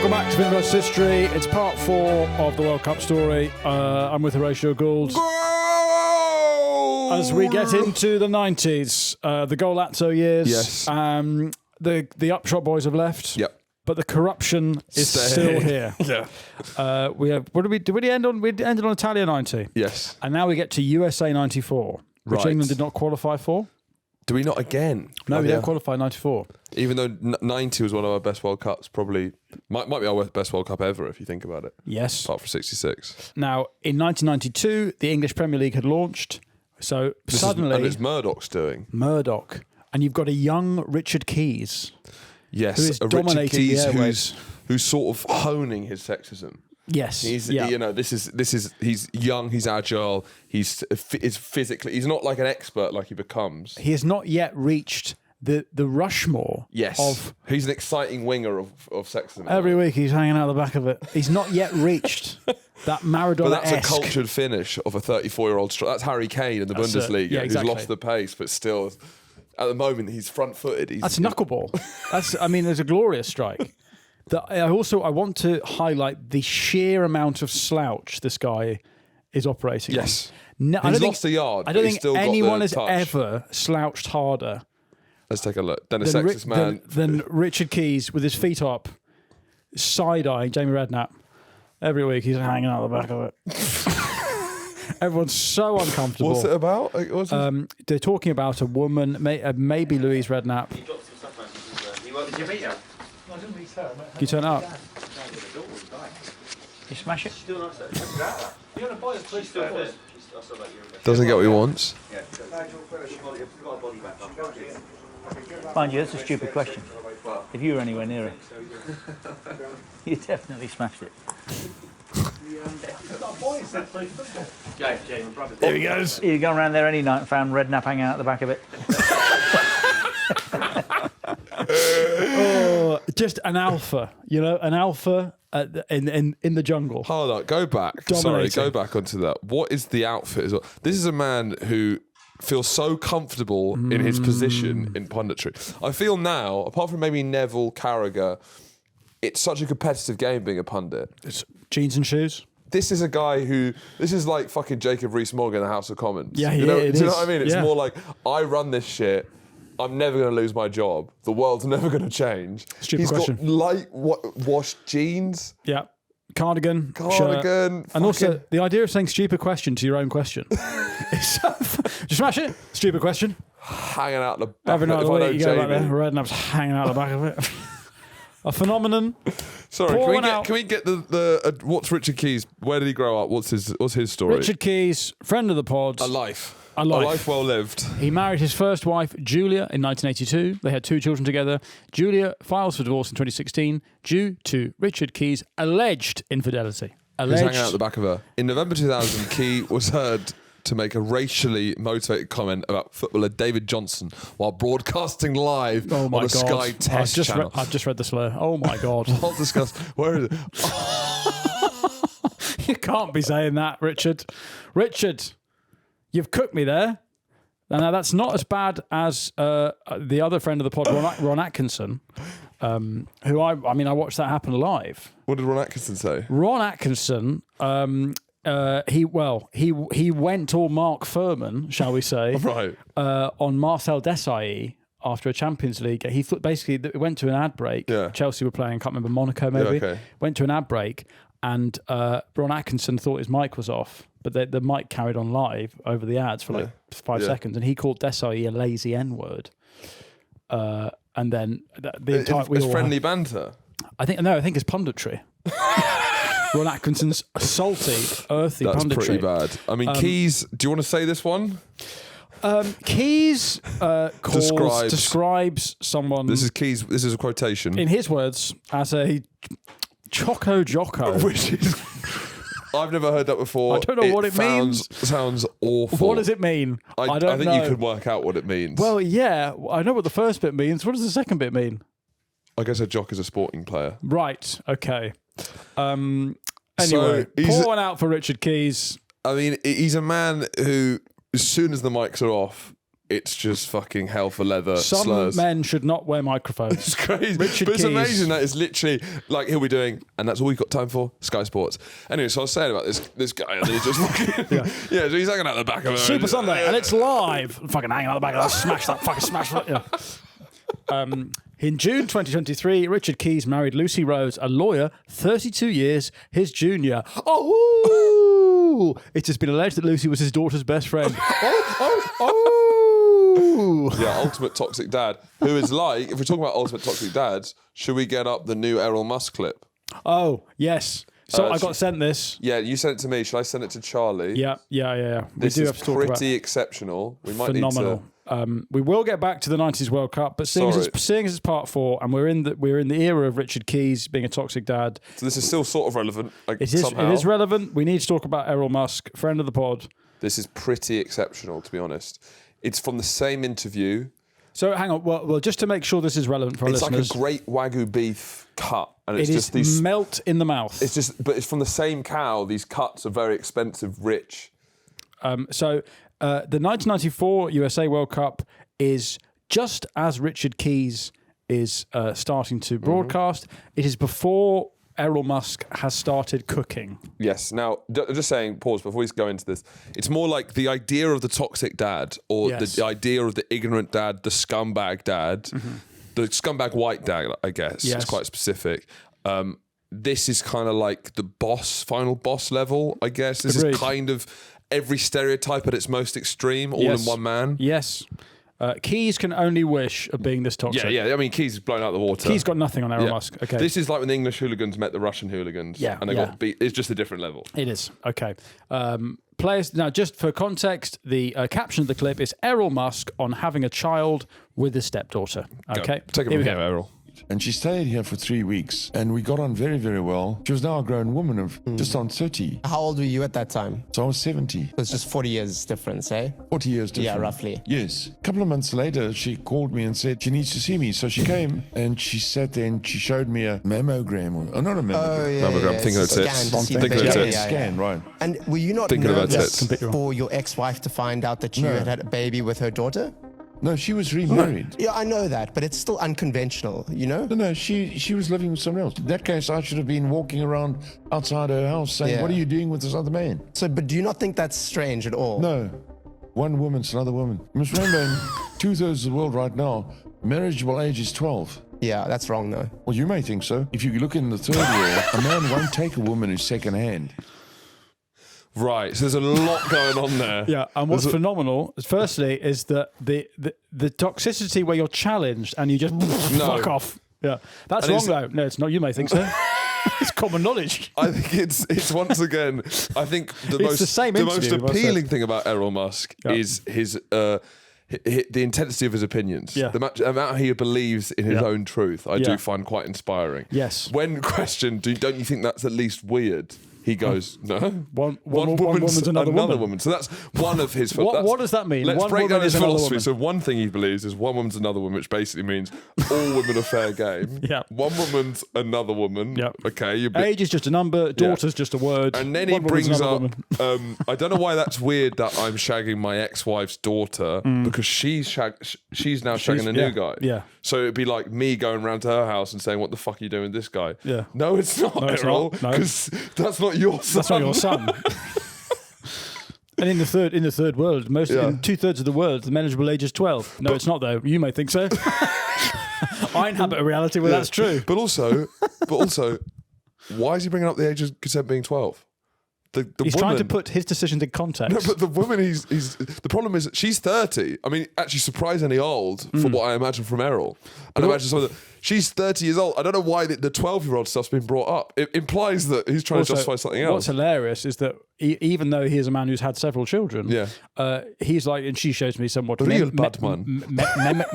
Welcome back to Vinverse History. It's part 4 of the World Cup story. I'm with Horatio Gould. As we get into the 90s, the Golazzo years, Yes. the Upshot boys have left. Yep. But the corruption is still here. Yeah. We have. What did we end on? We ended on Italia 90. Yes. And now we get to USA 94, which Right. England did not qualify for. Do we not again? No, we don't qualify 94. Even though 90 was one of our best World Cups, probably might be our best World Cup ever if you think about it. Yes. Apart from 66. Now, in 1992, the English Premier League had launched. So suddenly... And it's Murdoch's doing. Murdoch. And you've got a young Richard Keys. Yes. Who is a dominating Richard Keys the airwaves. who's sort of honing his sexism. Yes. He's, yeah. you know, this is he's young, he's agile, he's physically, he's not like an expert like he becomes. He has not yet reached the Rushmore. Yes. He's an exciting winger of sexism. Every week he's hanging out the back of it. He's not yet reached that Maradona-esque. But that's a cultured finish of a 34-year-old. That's Harry Kane in the Bundesliga, yeah, exactly. who's lost the pace, but still, at the moment, he's front-footed. That's knuckleball. There's a glorious strike. I want to highlight the sheer amount of slouch this guy is operating Yes. on. No, he's lost a yard. I don't but he's think still anyone got has the touch. ever slouched harder Let's take a look. Then a sexist man. than Richard Keys with his feet up, side-eyeing Jamie Redknapp. Every week he's hanging out the back of it. Everyone's so uncomfortable. What's it about? They're talking about a woman, maybe Louise Redknapp. Can you turn it up? You smash it? Doesn't get what he wants. Mind you, that's a stupid question. If you were anywhere near it, you definitely smashed it. There he goes. You go around there any night and found Redknapp hanging out the back of it. Just an alpha, an alpha in the jungle. Hold on, go back. Dominating. Sorry, go back onto that. What is the outfit as well? This is a man who feels so comfortable in his position in punditry. I feel now, apart from maybe Neville Carragher, it's such a competitive game being a pundit. It's jeans and shoes. This is a guy this is like fucking Jacob Rees-Mogg in the House of Commons. Yeah, do you know is. what I mean? It's Yeah. more like, I run this shit. I'm never going to lose my job. The world's never going to change. Stupid question. Got light washed jeans. Yeah. Cardigan. Shirt. And also, the idea of saying stupid question to your own question. Just smash it. Stupid question. Hanging out the back Every night of the if I know week you go back there, Jamie. Redknapp's hanging out the back of it. A phenomenon. Sorry, Pour can one out. we get the what's Richard Keys? Where did he grow up? What's his story? Richard Keys, friend of the pod. A life well lived. He married his first wife, Julia, in 1982. They had 2 children together. Julia files for divorce in 2016 due to Richard Keys' alleged infidelity. He's hanging out at the back of her. In November 2000, Key was heard to make a racially motivated comment about footballer David Johnson while broadcasting live Oh my on a God. Sky Test channel. I've just read the slur. Oh my God. I'll discuss. Where is it? You can't be saying that, Richard. Richard, you've cooked me there. Now, that's not as bad as the other friend of the pod, Ron Atkinson, who I watched that happen live. What did Ron Atkinson say? Ron Atkinson, he went all Mark Furman, shall we say, Right. on Marcel Desailly after a Champions League. He thought basically that it went to an ad break. Yeah. Chelsea were playing, I can't remember, Monaco maybe. Yeah, okay. Went to an ad break, and Ron Atkinson thought his mic was off, but the mic carried on live over the ads for 5 seconds, and he called Desailly a lazy N-word. And then the entire It's friendly banter. I think it's punditry. Ron Atkinson's salty, earthy That's punditry. pretty bad. I mean, Keys, do you want to say this one? Keys describes someone. This is Keys. This is a quotation. In his words, as a choco jocko. Which is, I've never heard that before. I don't know what it means. Sounds awful. What does it mean? I don't think know. you could work out what it means. Well, yeah, I know what the first bit means. What does the second bit mean? I guess a jock is a sporting player. Right. Okay. Anyway, So, pour one out for Richard Keys. I mean, he's a man who, as soon as the mics are off, it's just fucking hell for leather Some slurs. men should not wear microphones. It's crazy. Richard But it's Keys. amazing that it's literally like he'll be doing, and that's all we've got time for, Sky Sports. Anyway, so I was saying about this guy, and he's just fucking, yeah, so he's hanging out the back of it. Super Sunday, and it's live. Fucking hanging out the back of that. Smash that. Fucking smash that. Yeah. In June 2023, Richard Keys married Lucy Rose, a lawyer 32 years his junior. Oh! It has been alleged that Lucy was his daughter's best friend. Yeah, ultimate toxic dad. Who is like, if we're talking about ultimate toxic dads, should we get up the new Errol Musk clip? Oh, yes. So I got sent this. Yeah, you sent it to me. Should I send it to Charlie? Yeah. This we do is have to talk about pretty exceptional. We might phenomenal. need to. We will get back to the 90s World Cup, but seeing as it's part 4, and we're in the era of Richard Keys being a toxic dad. So this is still sort of relevant. It is relevant. We need to talk about Errol Musk, friend of the pod. This is pretty exceptional, to be honest. It's from the same interview. So hang on. Well, just to make sure this is relevant for our listeners, it's like a great Wagyu beef cut, and it's it just is these melt in the mouth. but it's from the same cow. These cuts are very expensive, rich. The 1994 USA World Cup is just as Richard Keys is starting to broadcast. It is before Errol Musk has started cooking. Yes. Now, just saying, pause before we go into this. It's more like the idea of the toxic dad, or the idea of the ignorant dad, the scumbag dad, the scumbag white dad, I guess. Yes. It's quite specific. This is kind of like the final boss level, I guess. This Agreed. is kind of every stereotype at its most extreme, all in one man. Yes. Keys can only wish of being this toxic. Yeah. I mean, Keys is blown out of the water. Keys got nothing on Errol Musk. Okay. This is like when the English hooligans met the Russian hooligans. Yeah, And they got beat. It's just a different level. It is. Okay. Players. Now, just for context, the caption of the clip is Errol Musk on having a child with his stepdaughter. Okay. Take it from here, Errol. And she stayed here for 3 weeks, and we got on very, very well. She was now a grown woman of just on 30. How old were you at that time? So I was 70. It's just 40 years difference, eh? 40 years different. Yeah, roughly. Yes. A couple of months later, she called me and said she needs to see me. So she came, and she sat there, and she showed me a mammogram. Or not a mammogram. Oh, yeah. Mammogram, thinking of tits. Thinking of tits. Scan, right. And were you not Thinking about nervous tits. for your ex-wife to find out that you No. had had a baby with her daughter? No, she was remarried. Yeah, I know that, but it's still unconventional, you know? No, she was living with someone else. In that case, I should have been walking around outside her house saying, what are you doing with this other man? So, but do you not think that's strange at all? No. One woman's another woman. You must remember, in 2/3 of the world right now, marriageable age is 12. Yeah, that's wrong though. Well, you may think so. If you look in the third world, a man won't take a woman who's second hand. Right, so there's a lot going on there. Yeah, and what's phenomenal, firstly, is that the toxicity where you're challenged and you just fuck off. Yeah, that's And wrong though. No, it's not. You may think so. It's common knowledge. I think it's once again. I think the It's the same most interview, I said. appealing thing about Errol Musk is his the intensity of his opinions. Yeah. The amount he believes in his own truth. I Yeah. do find quite inspiring. Yes. When questioned, don't you think that's at least weird? He goes, no. One woman's another woman. So that's one of his. What does that mean? Let's One break down woman his is another philosophy. woman. So one thing he believes is one woman's another woman, which basically means all women are fair game. Yeah. One woman's another woman. Yep. Okay. Age is just a number. Daughter's just a word. And then One he woman's brings another up, woman. I don't know why that's weird that I'm shagging my ex-wife's daughter because she's now shagging a new guy. yeah. So it'd be like me going round to her house and saying, "What the fuck are you doing with this guy?" Yeah. No, it's not, No, it's Errol. not. No. Because that's not your son. That's not your son. And in the third world, in 2/3 of the world, the manageable age is 12. No, it's not though. You may think so. I inhabit a reality where that's true. But also, why is he bringing up the age of consent being 12? He's trying to put his decisions in context. No, but the woman the problem is that she's 30. I mean, actually surprisingly old for what I imagine from Errol. And imagine someone that she's 30 years old. I don't know why the 12-year-old stuff's been brought up. It implies that he's trying to justify something else. What's hilarious is that even though he is a man who's had several children, he's like, and she shows me somewhat Real bad man.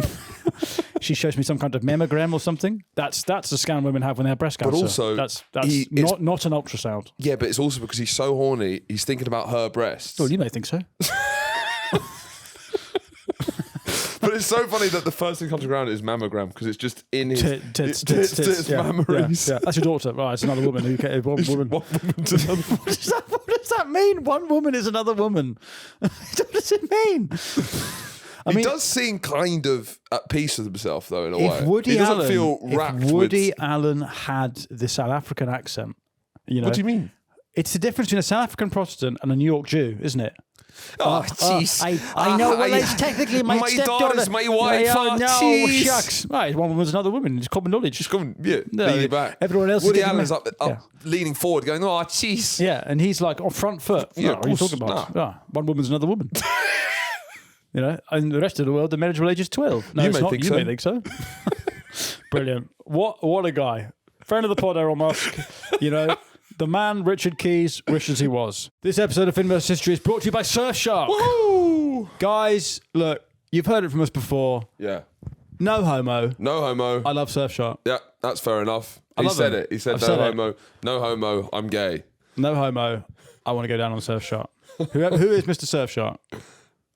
she shows me some kind of mammogram or something. That's the scan women have when they have breast cancer. But also, that's it's not an ultrasound. Yeah, but it's also because he's so horny, he's thinking about her breasts. Well, you may think so. But it's so funny that the first thing comes around is mammogram because it's just in his Tits, yeah, mammaries. yeah. That's your daughter. Right, it's another woman. One woman. One woman to another. What does that mean? One woman is another woman. What does it mean? He does seem kind of at peace with himself, though, in a way. Woody He doesn't Allen, feel wrapped if Woody with... Allen had the South African accent, you know, What do you mean? it's the difference between a South African Protestant and a New York Jew, isn't it? Oh, jeez. I know. Well, it's technically my stepdaughter. daughter's my wife. No, jeez. shucks. Right, one woman's another woman. It's common knowledge. Just come, lean your back. Everyone else. Woody is Allen's up leaning forward, going, "Oh, jeez." Yeah, and he's like on front foot. Yeah, what are you talking about? nah. Yeah, one woman's another woman. You know, and the rest of the world, the marriageable age is 12. No, You it's may not. think You so. may think so. Brilliant. What a guy. Friend of the pod, Errol Musk. You know, the man Richard Keys wishes he was. This episode of Fin vs. History is brought to you by Surfshark. Woo! Guys, look, you've heard it from us before. Yeah. No homo. No homo. I love Surfshark. Yeah, that's fair enough. I He love said him. it. He said, I've "No said it. homo. No homo. I'm gay." No homo. I want to go down on Surfshark. Who is Mr. Surfshark?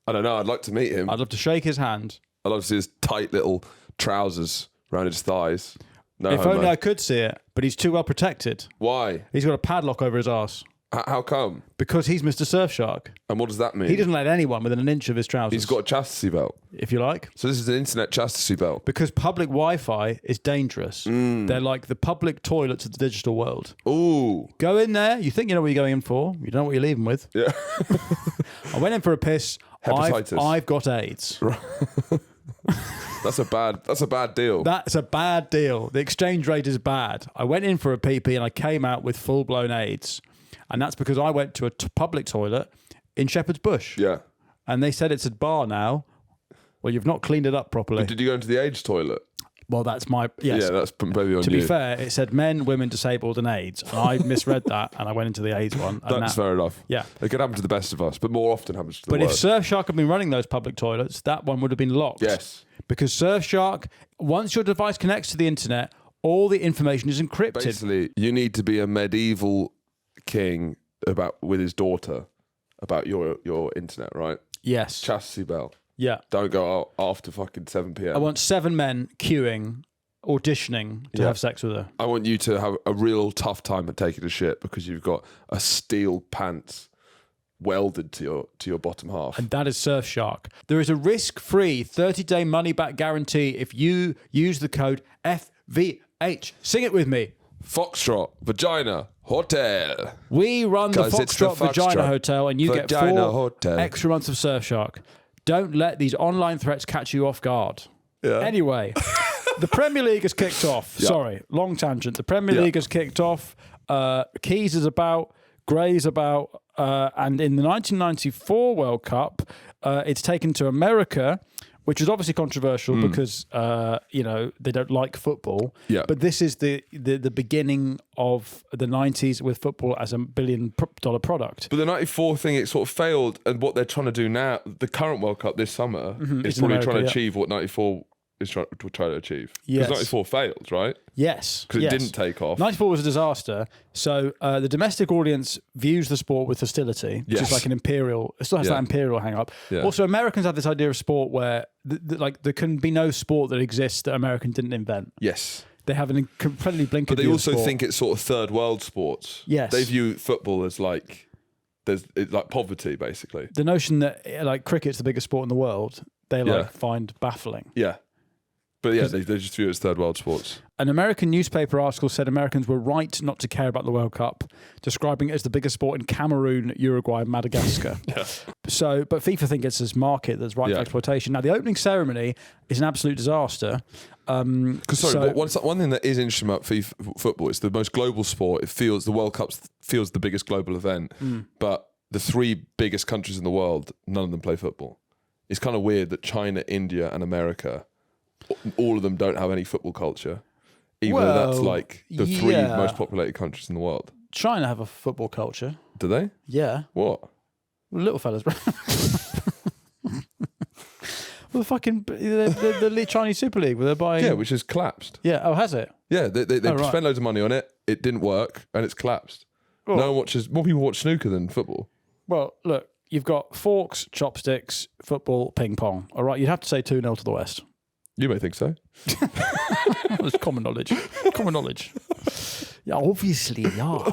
I don't know. I'd like to meet him. I'd love to shake his hand. I'd love to see his tight little trousers around his thighs. No If homo. only I could see it, but he's too well protected. Why? He's got a padlock over his arse How come? because he's Mr. Surfshark. And what does that mean? He doesn't let anyone within an inch of his trousers. He's got a chastity belt. if you like. So this is an internet chastity belt. Because public Wi-Fi is dangerous. They're like the public toilets of the digital world. Ooh. Go in there, you think you know what you're going in for. You don't know what you're leaving with. Yeah. I went in for a piss. Hepatitis. I've got AIDS. That's a bad deal. That's a bad deal. The exchange rate is bad. I went in for a PP and I came out with full-blown AIDS. And that's because I went to a public toilet in Shepherd's Bush. Yeah. And they said it's a bar now. Well, you've not cleaned it up properly. Did you go into the AIDS toilet? Well, that's my... Yes. Yeah, that's maybe on To you. be fair, it said men, women, disabled and AIDS. And I misread that and I went into the AIDS one. And That's fair enough. Yeah. It could happen to the best of us, but more often happens to the But if worst. Surfshark had been running those public toilets, that one would have been locked. Yes. Because Surfshark, once your device connects to the internet, all the information is encrypted. Basically, you need to be a medieval king with his daughter about your internet, right? Yes. Chastity belt. Yeah. Don't go out after fucking 7 p.m. I want 7 men queuing, auditioning to have sex with her. I want you to have a real tough time at taking a shit because you've got a steel pants welded to your bottom half. And that is Surfshark. There is a risk-free 30-day money-back guarantee if you use the code FVH. Sing it with me. Foxtrot Vagina Hotel. We run the 'Cause it's the Foxtrot Vagina Foxtrot Hotel and you get Vagina 4 Hotel. extra months of Surfshark. Don't let these online threats catch you off guard. Yeah. Anyway, the Premier League has kicked off. Yeah. Sorry, long tangent. The Premier Yeah. League has kicked off. Keys is about, Gray's about, and in the 1994 World Cup, it's taken to America, which is obviously controversial because they don't like football. Yeah. But this is the beginning of the 90s with football as $1 billion product. But the 94 thing, it sort of failed, and what they're trying to do now, the current World Cup this summer, is It's in probably America, trying to yeah. achieve what 94 is trying to achieve. Yes. Because 94 failed, right? Yes. Because yes. it didn't take off. 94 was a disaster. So the domestic audience views the sport with hostility, which Yes. is like an imperial. It still has Yeah. that imperial hang up. Yeah. Also, Americans have this idea of sport where there can be no sport that exists that American didn't invent. Yes. They have an incredibly blinkered But they view of also sport. think it's sort of third world sports. Yes. They view football as like it's like poverty, basically. the notion that like cricket's the biggest sport in the world, they Yeah. find baffling. Yeah. But yeah, they just view it as third world sports. An American newspaper article said Americans were right not to care about the World Cup, describing it as the biggest sport in Cameroon, Uruguay, and Madagascar. Yeah. So, but FIFA think it's this market that's ripe Yeah. for exploitation. Now, the opening ceremony is an absolute disaster. Because one thing that is interesting about FIFA football, it's the most global sport. It feels the World Cup feels the biggest global event, but the 3 biggest countries in the world, none of them play football. It's kind of weird that China, India, and America, all of them don't have any football culture, even though that's Well, like the 3 yeah. most populated countries in the world. China have a football culture. Do they? Yeah. What? Little fellas, bro. Well, the Chinese Super League, where they're buying... Yeah, which has collapsed. Yeah, oh, has it? Yeah, they Oh, right. spent loads of money on it. It didn't work, and it's collapsed. Oh. More people watch snooker than football. Well, look, you've got forks, chopsticks, football, ping pong. All right, you'd have to say 2-0 to the West. You may think so. That's common knowledge. Common knowledge. Yeah, obviously. So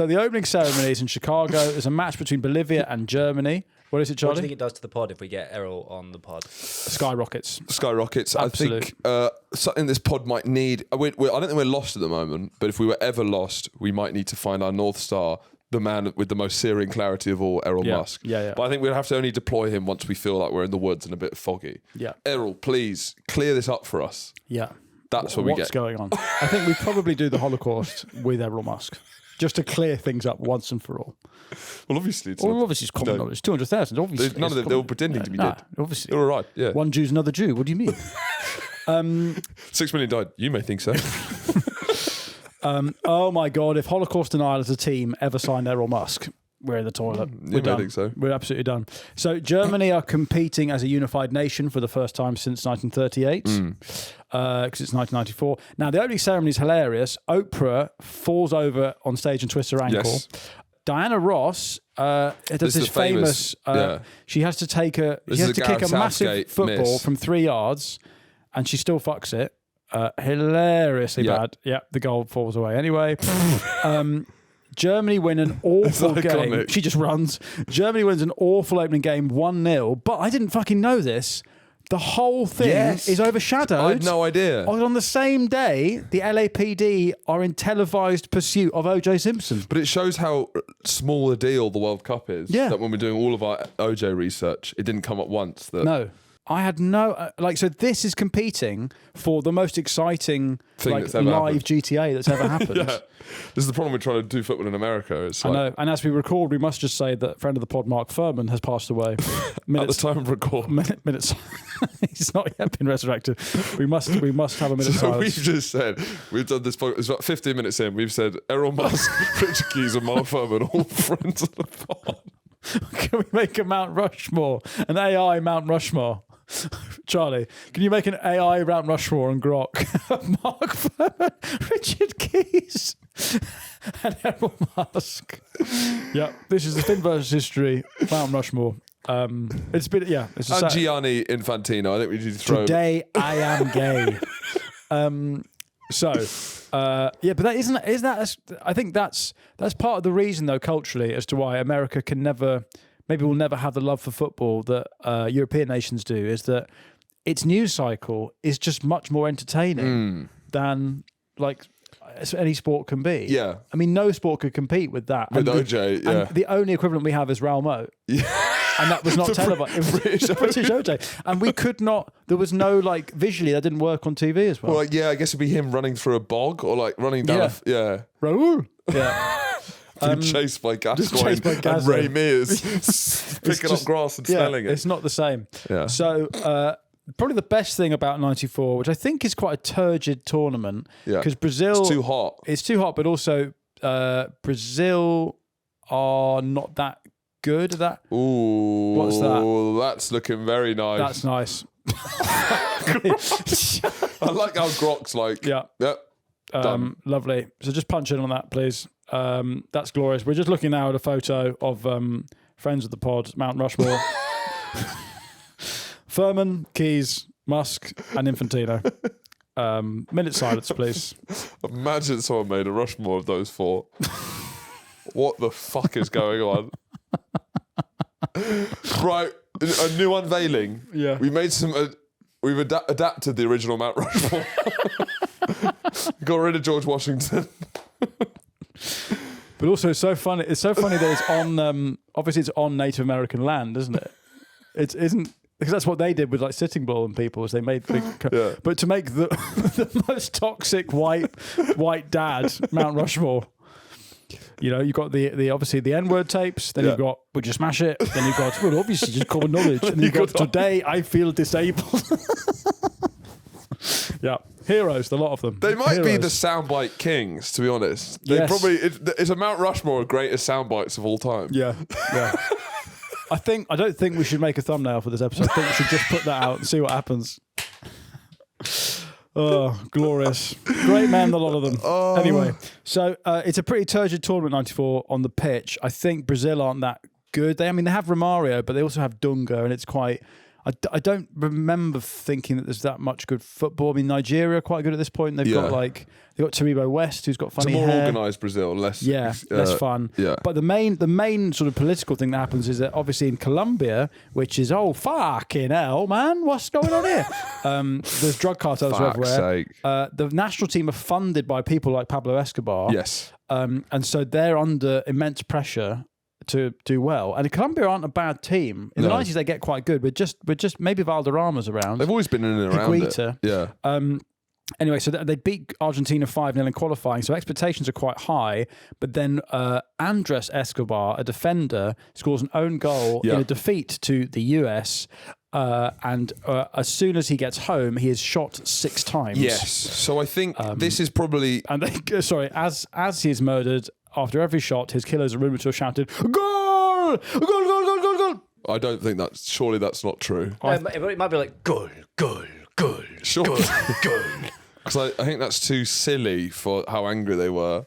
the opening ceremony is in Chicago. There's a match between Bolivia and Germany. What is it, What do Charlie? you think it does to the pod if we get Errol on the pod? Skyrockets. Skyrockets. Absolute. I think something this pod might need. I don't think we're lost at the moment, but if we were ever lost, we might need to find our North Star, the man with the most searing clarity of all, Errol Musk. Yeah. But I think we'd have to only deploy him once we feel like we're in the woods and a bit foggy. Yeah. Errol, please clear this up for us. Yeah. That's what we get. What's going on? I think we probably do the Holocaust with Errol Musk, just to clear things up once and for all. Well, obviously, it's Well, obviously it's common knowledge. 200,000, obviously. None of them, they were pretending to be dead. Obviously. They were all right, yeah. One Jew's another Jew. What do you mean? 6 million died. You may think so. Oh my God, if Holocaust Denial as a team ever signed Errol Musk, we're in the toilet. You may think so. We're absolutely done. So Germany are competing as a unified nation for the first time since 1938, because it's 1994. Now, the opening ceremony is hilarious. Oprah falls over on stage and twists her ankle. Yes. Diana Ross does This is this famous. She has to take This is a kick a Gareth massive Southgate football miss. from 3 yards, and she still fucks it. Hilariously Yeah. bad. Yeah, the goal falls away anyway. Germany win an awful game. iconic. She just runs. Germany wins an awful opening game, 1-0. But I didn't fucking know this. The whole thing Yes. is overshadowed. I had no idea. On the same day, the LAPD are in televised pursuit of O.J. Simpson. But it shows how small a deal the World Cup is. Yeah. That when we're doing all of our OJ research, it didn't come at once. That No. I had no... so this is competing for the most exciting Thing like, that's ever live happened. GTA that's ever happened. Yeah. This is the problem with trying to do football in America. It's I like, know. And as we record, we must just say that friend of the pod, Mark Furman, has passed away. at the time of record. Minutes. He's not yet been resurrected. We must have a minute So silence. we've just said, we've done this, it's about 15 minutes in, we've said Errol Musk, Richard Keys and Mark Furman, all friends of the pod. Can we make a Mount Rushmore? An AI Mount Rushmore? Charlie, can you make an AI Mount Rushmore and Grok? Mark Furman, Richard Keys, and Errol Musk. Yeah, this is the Thin versus History Mount Rushmore. It's been it's a And Gianni Infantino, I think we need to throw... Today I am gay. But that isn't that. I think that's part of the reason, though, culturally, as to why America can never, maybe will never have the love for football that European nations do. Is that its news cycle is just much more entertaining than like any sport can be. Yeah. I mean, no sport could compete with that. With And OJ, yeah. And the only equivalent we have is Raoul Moat. Yeah. And that was not televised. It was British OJ. And we could not, there was no like, visually, that didn't work on TV as well. Well, like, I guess it'd be him running through a bog or like running down Raoul. Yeah. being chased by Gascoigne chased by and Gazza. Ray Mears picking up grass and smelling it. It's not the same. Yeah. So, probably the best thing about 94, which I think is quite a turgid tournament, because Brazil... It's too hot. It's too hot, but also Brazil are not that good at that. Ooh. What's that? That's looking very nice. That's nice. I like how Grok's like, Yeah. Yep. Done. Lovely. So just punch in on that, please. That's glorious. We're just looking now at a photo of friends of the pod, Mount Rushmore. Furman, Keys, Musk, and Infantino. Minute silence, please. Imagine someone made a Rushmore of those four. What the fuck is going on? Right, a new unveiling. Yeah. We made some. We've adapted the original Mount Rushmore. Got rid of George Washington. But also, it's so funny. It's so funny that it's on. Obviously, it's on Native American land, isn't it? It isn't, because that's what they did with like Sitting Bull and people. Is they made big. Yeah. But to make the most toxic white dad Mount Rushmore. You know, you've got the obviously the N-word tapes, then you've got Would You Smash It? Then you've got, well, obviously just common knowledge. And you've got Today I Feel Disabled. Yeah. Heroes, a lot of them. They might be the Heroes. soundbite kings, to be honest. They Yes. probably it's a Mount Rushmore of greatest soundbites of all time. Yeah, yeah. I don't think we should make a thumbnail for this episode. I think we should just put that out and see what happens. Oh, glorious. Great men, a lot of them. Anyway, so it's a pretty turgid tournament, 94, on the pitch. I think Brazil aren't that good. They have Romario, but they also have Dunga, and it's quite... I don't remember thinking that there's that much good football. I mean, Nigeria are quite good at this point. They've got Taribo West, who's got It's funny a more hair. organised Brazil, less less fun. Yeah. But the main sort of political thing that happens is that obviously in Colombia, which is fucking hell, man, what's going on here? There's drug cartels everywhere. Sake. The national team are funded by people like Pablo Escobar. Yes. And so they're under immense pressure to do well. And Colombia aren't a bad team. In the 90s, they get quite good. We're just maybe Valderrama's around. They've always been in and around Higuita. it. Yeah. Anyway, so they beat Argentina 5-0 in qualifying, so expectations are quite high. But then Andres Escobar, a defender, scores an own goal in a defeat to the US. And as soon as he gets home, he is shot 6 times. Yes. So I think this is probably... And as he is murdered, after every shot, his killers are rumoured to have shouted, "Goal! Goal, goal, goal, goal, goal!" I don't think surely that's not true. It might be like goal, goal, goal, Sure. goal, goal. Because I think that's too silly for how angry they were.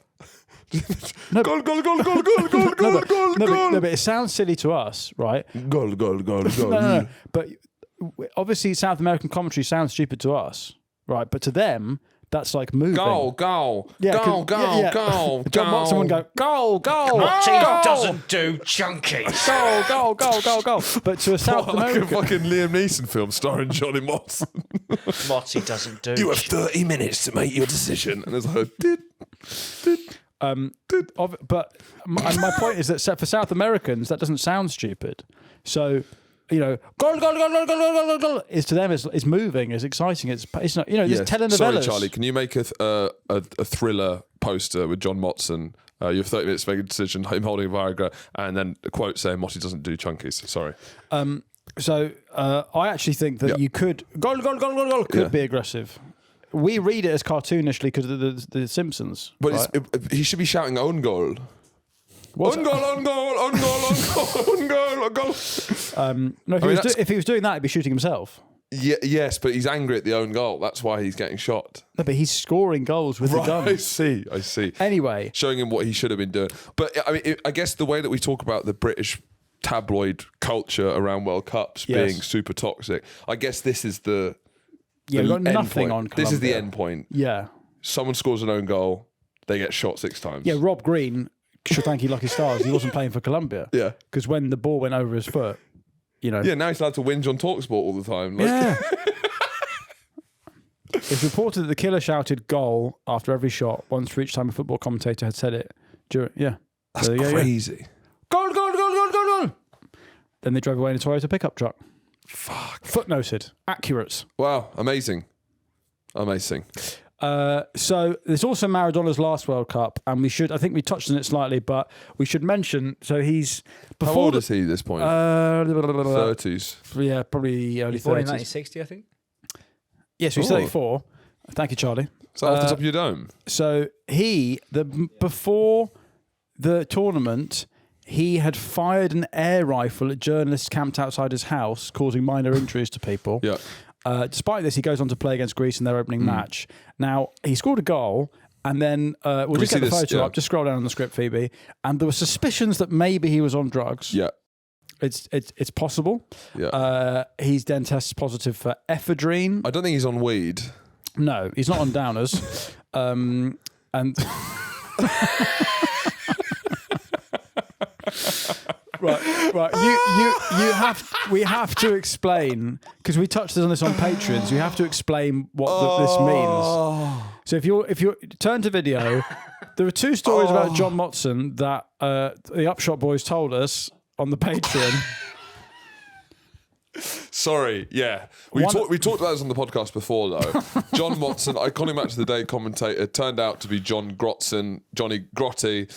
Goal, goal, goal, goal, goal, goal, goal, goal, goal. No, but it sounds silly to us, right? Goal, goal, goal, goal. No. But obviously, South American commentary sounds stupid to us, right? But to them, that's like moving. Goal, goal, goal, goal, goal. John Watson would go, goal, goal. Motty goal, doesn't do chunkies. goal, goal, goal, goal, goal. But to a South Like a American... fucking Liam Neeson film starring Johnny Watson. Motty doesn't do. You have 30 minutes to make your decision. And there's like, But my point is that for South Americans, that doesn't sound stupid. So, goal, goal, goal, goal, goal, goal, goal, goal, is to them is moving, is exciting. It's not, there's telenovelas. Sorry, Charlie, can you make a thriller poster with John Watson? You have 30 minutes to make a decision, him holding a Viagra, and then a quote saying Motty doesn't do chunkies. Sorry. So I actually think that you could goal, goal, goal, goal, goal could be aggressive. We read it as cartoonishly because of the Simpsons. But right? he should be shouting own goal. Own goal, own goal, own goal, own goal, own goal. No, if he was doing that, he'd be shooting himself. Yeah, yes, but he's angry at the own goal. That's why he's getting shot. No, but he's scoring goals with the gun. I see. Anyway. Showing him what he should have been doing. But I mean, I guess the way that we talk about the British tabloid culture around World Cups being super toxic, I guess this is the we've got nothing on Colombia. This is the Colombia. end point. Yeah. Someone scores an own goal, they get shot 6 times. Yeah, Rob Green should thank you lucky stars. He wasn't playing for Colombia. Yeah. Because when the ball went over his foot, Yeah, now he's allowed to whinge on TalkSport all the time. Like, yeah. It's reported that the killer shouted goal after every shot, once for each time a football commentator had said it. That's crazy. Goal, goal, goal, goal, goal, goal. Then they drove away in a Toyota pickup truck. Fuck. Footnoted. Accurate. Wow, amazing. Amazing. So there's also Maradona's last World Cup, and I think we touched on it slightly, but we should mention, so he's... How old is he at this point? 30s. Yeah, probably early Born in 30s. 1960, I think. Yes, he's 34. Thank you, Charlie. Is that off the top of your dome? So before the tournament, he had fired an air rifle at journalists camped outside his house, causing minor injuries to people. Yeah. Despite this, he goes on to play against Greece in their opening match. Now, he scored a goal, and then we'll just get the photo up. Just scroll down on the script, Phoebe. And there were suspicions that maybe he was on drugs. Yeah. It's possible. Yeah. He's then tested positive for ephedrine. I don't think he's on weed. No, he's not on downers. And right. We have to explain, because we touched on this on Patreons. You have to explain what this means. So if you turn to video, there are 2 stories about John Watson that the Upshot Boys told us on the Patreon. Sorry, yeah. We talked about this on the podcast before, though. John Watson, iconic Match of the Day commentator, turned out to be Johnny Grotti.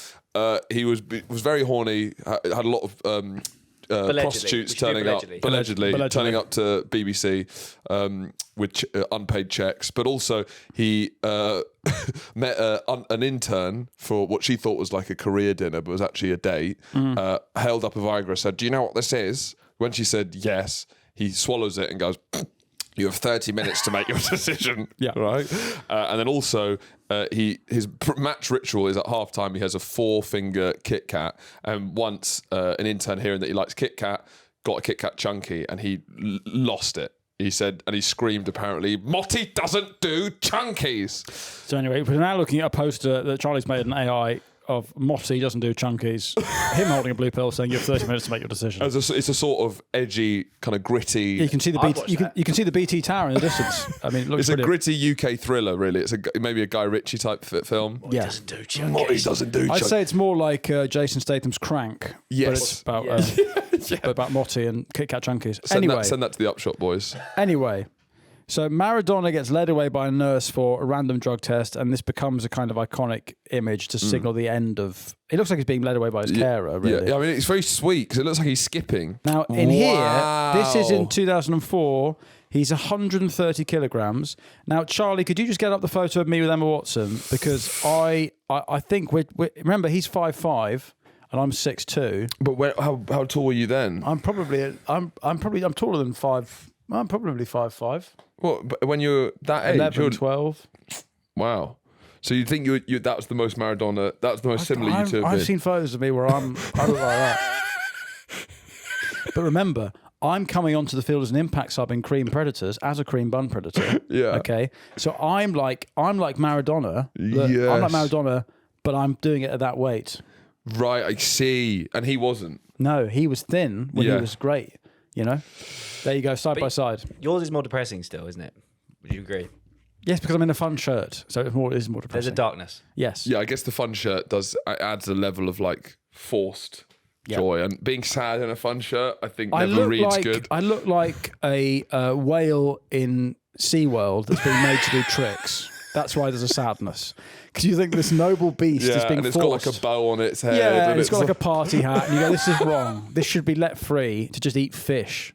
He was very horny, had a lot of prostitutes turning up to BBC with unpaid checks, but also he met an intern for what she thought was like a career dinner, but was actually a date. Held up a Viagra, said, "Do you know what this is?" When she said yes, he swallows it and goes, "You have 30 minutes to make your decision." Yeah. Right. And then also, his match ritual is at halftime. He has a 4-finger Kit Kat, and once an intern hearing that he likes Kit Kat got a Kit Kat Chunky and he lost it. He said, and he screamed apparently, Motty doesn't do Chunkies. So anyway, we're now looking at a poster that Charlie's made an AI of Motty doesn't do Chunkies. Him holding a blue pill saying you have 30 minutes to make your decision. It's a sort of edgy, kind of gritty. You can see the BT, you can see the BT Tower in the distance. I mean, it looks It's a gritty UK thriller, really. It's maybe a Guy Ritchie type film. Yeah. Doesn't do Chunkies. Motty doesn't do I'd Chunkies. say it's more like Jason Statham's Crank. Yes. But it's about Motty and Kit Kat Chunkies. Send that to the Upshot boys. Anyway, so Maradona gets led away by a nurse for a random drug test, and this becomes a kind of iconic image to signal the end of... It looks like he's being led away by his carer, really. Yeah, I mean, it's very sweet because it looks like he's skipping. Now, in here, this is in 2004. He's 130 kilograms. Now, Charlie, could you just get up the photo of me with Emma Watson? Because I think remember, he's 5'5", and I'm 6'2". But how tall were you then? I'm taller than 5. I'm probably 5'5". What? But when you're that age, 11, 12. Wow. So you think you that was the most Maradona? That's the most similar you to have I've been. seen photos of me where I look like that. But remember, I'm coming onto the field as an impact sub in Cream Predators as a cream bun predator. Yeah. Okay. So I'm like Maradona. Look, Yes. I'm like Maradona, but I'm doing it at that weight. Right, I see. And he wasn't. No, he was thin when he was great. You know. There you go, side by side. Yours is more depressing still, isn't it? Would you agree? Yes, because I'm in a fun shirt, so it is more depressing. There's a darkness. Yes. Yeah, I guess the fun shirt adds a level of like forced joy, and being sad in a fun shirt, I think never reads good. I look like a whale in SeaWorld that's being made to do tricks. That's why there's a sadness. Because you think this noble beast is being and it's forced. got like a bow on its head. Yeah, and it's got like a party hat, and you go, this is wrong. This should be let free to just eat fish.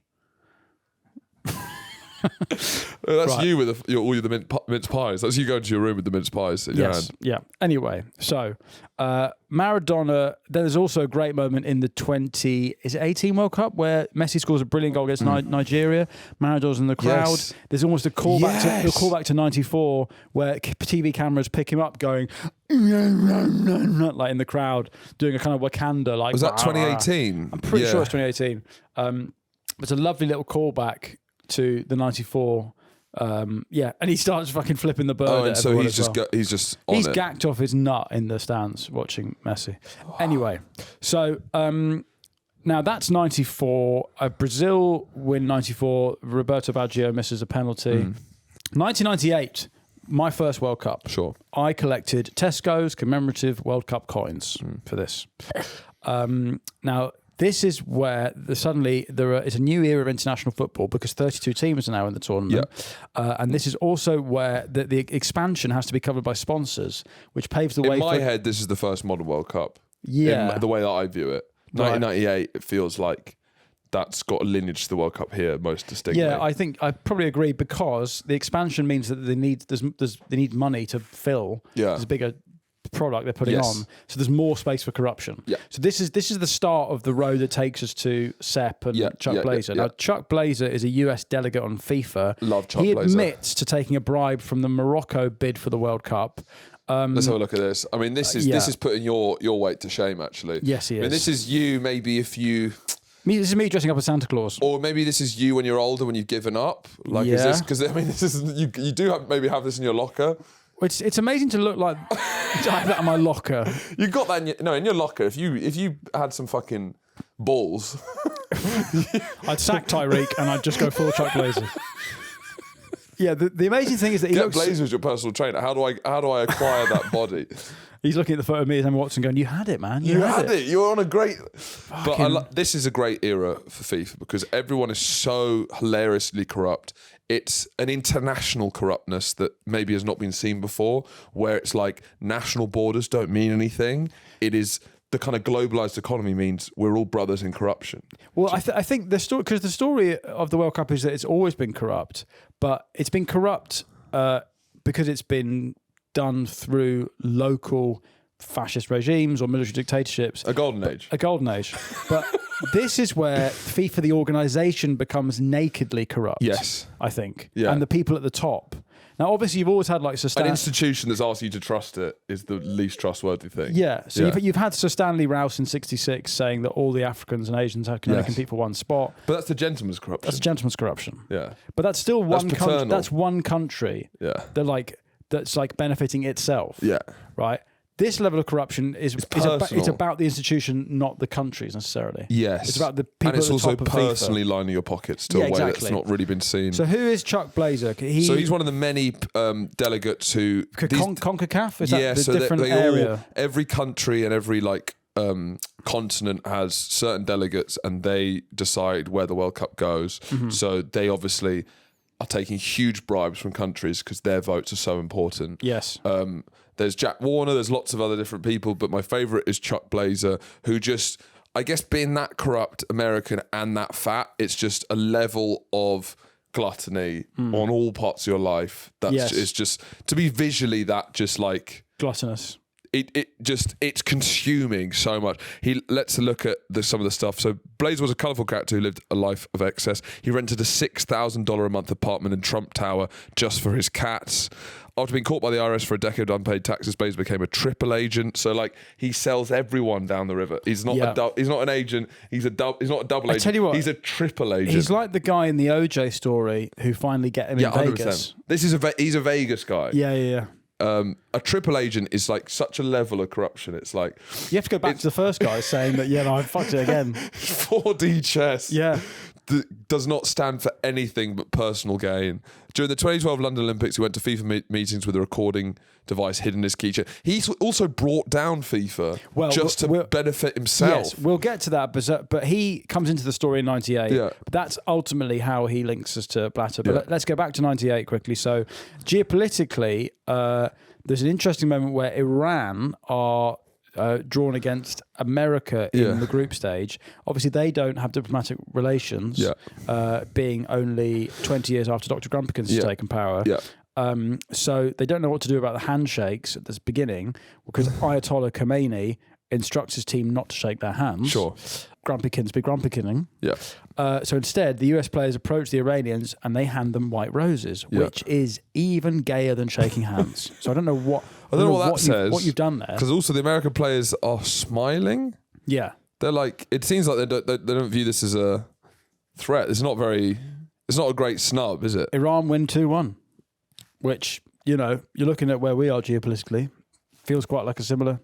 That's right. You with all the mince pies. That's you going to your room with the mince pies in your hand. Yeah. Anyway, so Maradona. There's also a great moment in the 2018 World Cup where Messi scores a brilliant goal against Nigeria. Maradona's in the crowd. Yes. There's almost a callback to '94 where TV cameras pick him up going like in the crowd doing a kind of Wakanda like. Was that 2018? I'm pretty sure it's 2018. It's a lovely little callback to the '94, and he starts fucking flipping the bird. Oh, and so he's just he's gacked off his nut in the stands watching Messi. Anyway, so now that's '94. Brazil win '94. Roberto Baggio misses a penalty. 1998, my first World Cup. Sure. I collected Tesco's commemorative World Cup coins for this. Now. This is where it's a new era of international football because 32 teams are now in the tournament. Yeah. And this is also where the expansion has to be covered by sponsors, which paves the way. In my head, this is the first modern World Cup. Yeah. The way that I view it. 1998, it feels like that's got a lineage to the World Cup here most distinctly. Yeah, I think I probably agree because the expansion means that they need money to fill. Yeah. There's a bigger product they're putting on, so there's more space for corruption. Yeah. So this is the start of the road that takes us to Sepp and Chuck Blazer. Now Chuck Blazer is a US delegate on FIFA. Love Chuck He Blazer. admits to taking a bribe from the Morocco bid for the World Cup. Let's have a look at this. I mean, this is putting your weight to shame. Actually, yes, he is. I mean, this is you. Maybe if you. This is me dressing up as Santa Claus. Or maybe this is you when you're older, when you've given up. Like, is this because I mean, this is you do maybe have this in your locker. It's amazing to look like I have that in my locker. You got that in your locker. If you had some fucking balls, I'd sack Tyreek and I'd just go full Chuck Blazer. Yeah, the amazing thing is that he looks. Blazer was your personal trainer. How do I acquire that body? He's looking at the photo of me and Emma Watson going, "You had it, man. You had it. You're on a great." But this is a great era for FIFA because everyone is so hilariously corrupt. It's an international corruptness that maybe has not been seen before, where it's like national borders don't mean anything. It is the kind of globalized economy means we're all brothers in corruption. Well, I think the story, because the story of the World Cup is that it's always been corrupt, but it's been corrupt because it's been done through local fascist regimes or military dictatorships. A golden age. A golden age. But this is where FIFA, the organisation, becomes nakedly corrupt. Yes. I think. Yeah. And the people at the top. Now, obviously, you've always had like Sir An Stan. institution that's asked you to trust it is the least trustworthy thing. Yeah, so you've had Sir Stanley Rouse in '66 saying that all the Africans and Asians can only compete for one spot. But that's the gentleman's corruption. That's gentleman's corruption. Yeah. But that's still one country. paternal. That's one country. Yeah. That's like benefiting itself. Yeah. Right. This level of corruption it's about the institution, not the countries necessarily. Yes. It's about the people. And it's at the also top of personally FIFA. lining your pockets to a way that's not really been seen. So who is Chuck Blazer? He's one of the many delegates who CONCACAF. Is that the so different area? Every country and every continent has certain delegates, and they decide where the World Cup goes. Mm-hmm. So they obviously are taking huge bribes from countries because their votes are so important. Yes. There's Jack Warner, there's lots of other different people, but my favourite is Chuck Blazer, who just, I guess, being that corrupt American and that fat, it's just a level of gluttony on all parts of your life. It's just, to be visually that just like... Gluttonous. It's consuming so much. Let's look at some of the stuff. So Blazer was a colourful character who lived a life of excess. He rented a $6,000 a month apartment in Trump Tower just for his cats. After being caught by the IRS for a decade of unpaid taxes, Blazer became a triple agent. So like he sells everyone down the river. He's not he's not an agent. He's not a double agent. I tell you what, he's a triple agent. He's like the guy in the OJ story who finally get him in Vegas. 100%. He's a Vegas guy. Yeah. A triple agent is like such a level of corruption. It's like you have to go back to the first guy saying that I fucked it again. 4D chess. Yeah. Does not stand for anything but personal gain. During the 2012 London Olympics, he went to FIFA meetings with a recording device hidden in his keychain. He's also brought down FIFA to benefit himself. Yes, we'll get to that, but he comes into the story in '98. Yeah. That's ultimately how he links us to Blatter. But let's go back to '98 quickly. So geopolitically, there's an interesting moment where Iran are drawn against America in the group stage. Obviously, they don't have diplomatic relations, being only 20 years after Dr. Grumpikins has taken power. Yeah. So they don't know what to do about the handshakes at this beginning because Ayatollah Khomeini instructs his team not to shake their hands. Sure. Grumpikins Be Grumpikinin. Yeah. So instead, the US players approach the Iranians and they hand them white roses, which is even gayer than shaking hands. So I don't know what that says. What you've done there. Because also the American players are smiling. Yeah. They're like, it seems like they don't view this as a threat. It's not a great snub, is it? Iran win 2-1, which, you're looking at where we are geopolitically. Feels quite like a similar...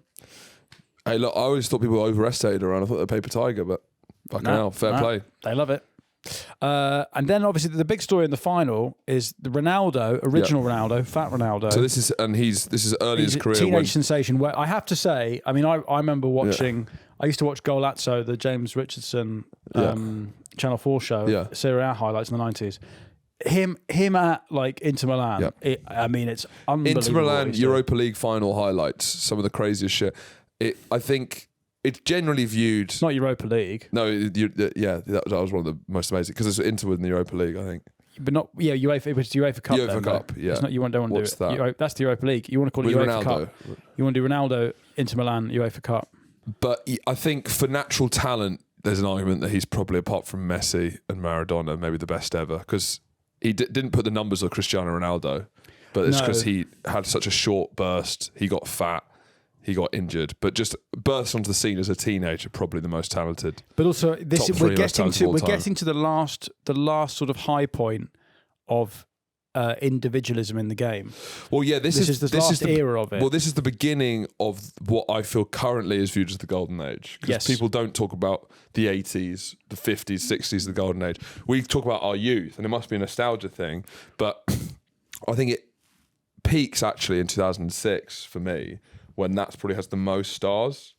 Hey, look, I always thought people overestimated Iran. I thought they're paper tiger, but fucking hell, fair play. They love it. And then obviously the big story in the final is the Ronaldo, original Ronaldo, fat Ronaldo. So this is early in his career. Teenage sensation. Where I have to say, I mean, I remember watching. I used to watch Golazzo, the James Richardson Channel 4 show, Serie A highlights in the '90s. Him at like Inter Milan. Yeah. It's unbelievable. Inter Milan Europa League final highlights. Some of the craziest shit. I think it's generally viewed. It's not Europa League. No, that was one of the most amazing because it's Inter in the Europa League, I think. But not UEFA. It was UEFA Cup. UEFA Cup. Yeah. It's not. You don't want to do it. That? That's the Europa League. You want to call it UEFA Ronaldo. Cup. You want to do Ronaldo, Inter Milan, UEFA Cup. But I think for natural talent, there's an argument that he's probably, apart from Messi and Maradona, maybe the best ever because he didn't put the numbers of Cristiano Ronaldo, but it's because he had such a short burst. He got fat. He got injured, but just burst onto the scene as a teenager, probably the most talented. But also, we're getting to the last sort of high point of individualism in the game. Well, yeah, this is the era of it. Well, this is the beginning of what I feel currently is viewed as the golden age. Because people don't talk about the 80s, the 50s, 60s, the golden age. We talk about our youth, and it must be a nostalgia thing. But I think it peaks actually in 2006 for me, when that probably has the most stars.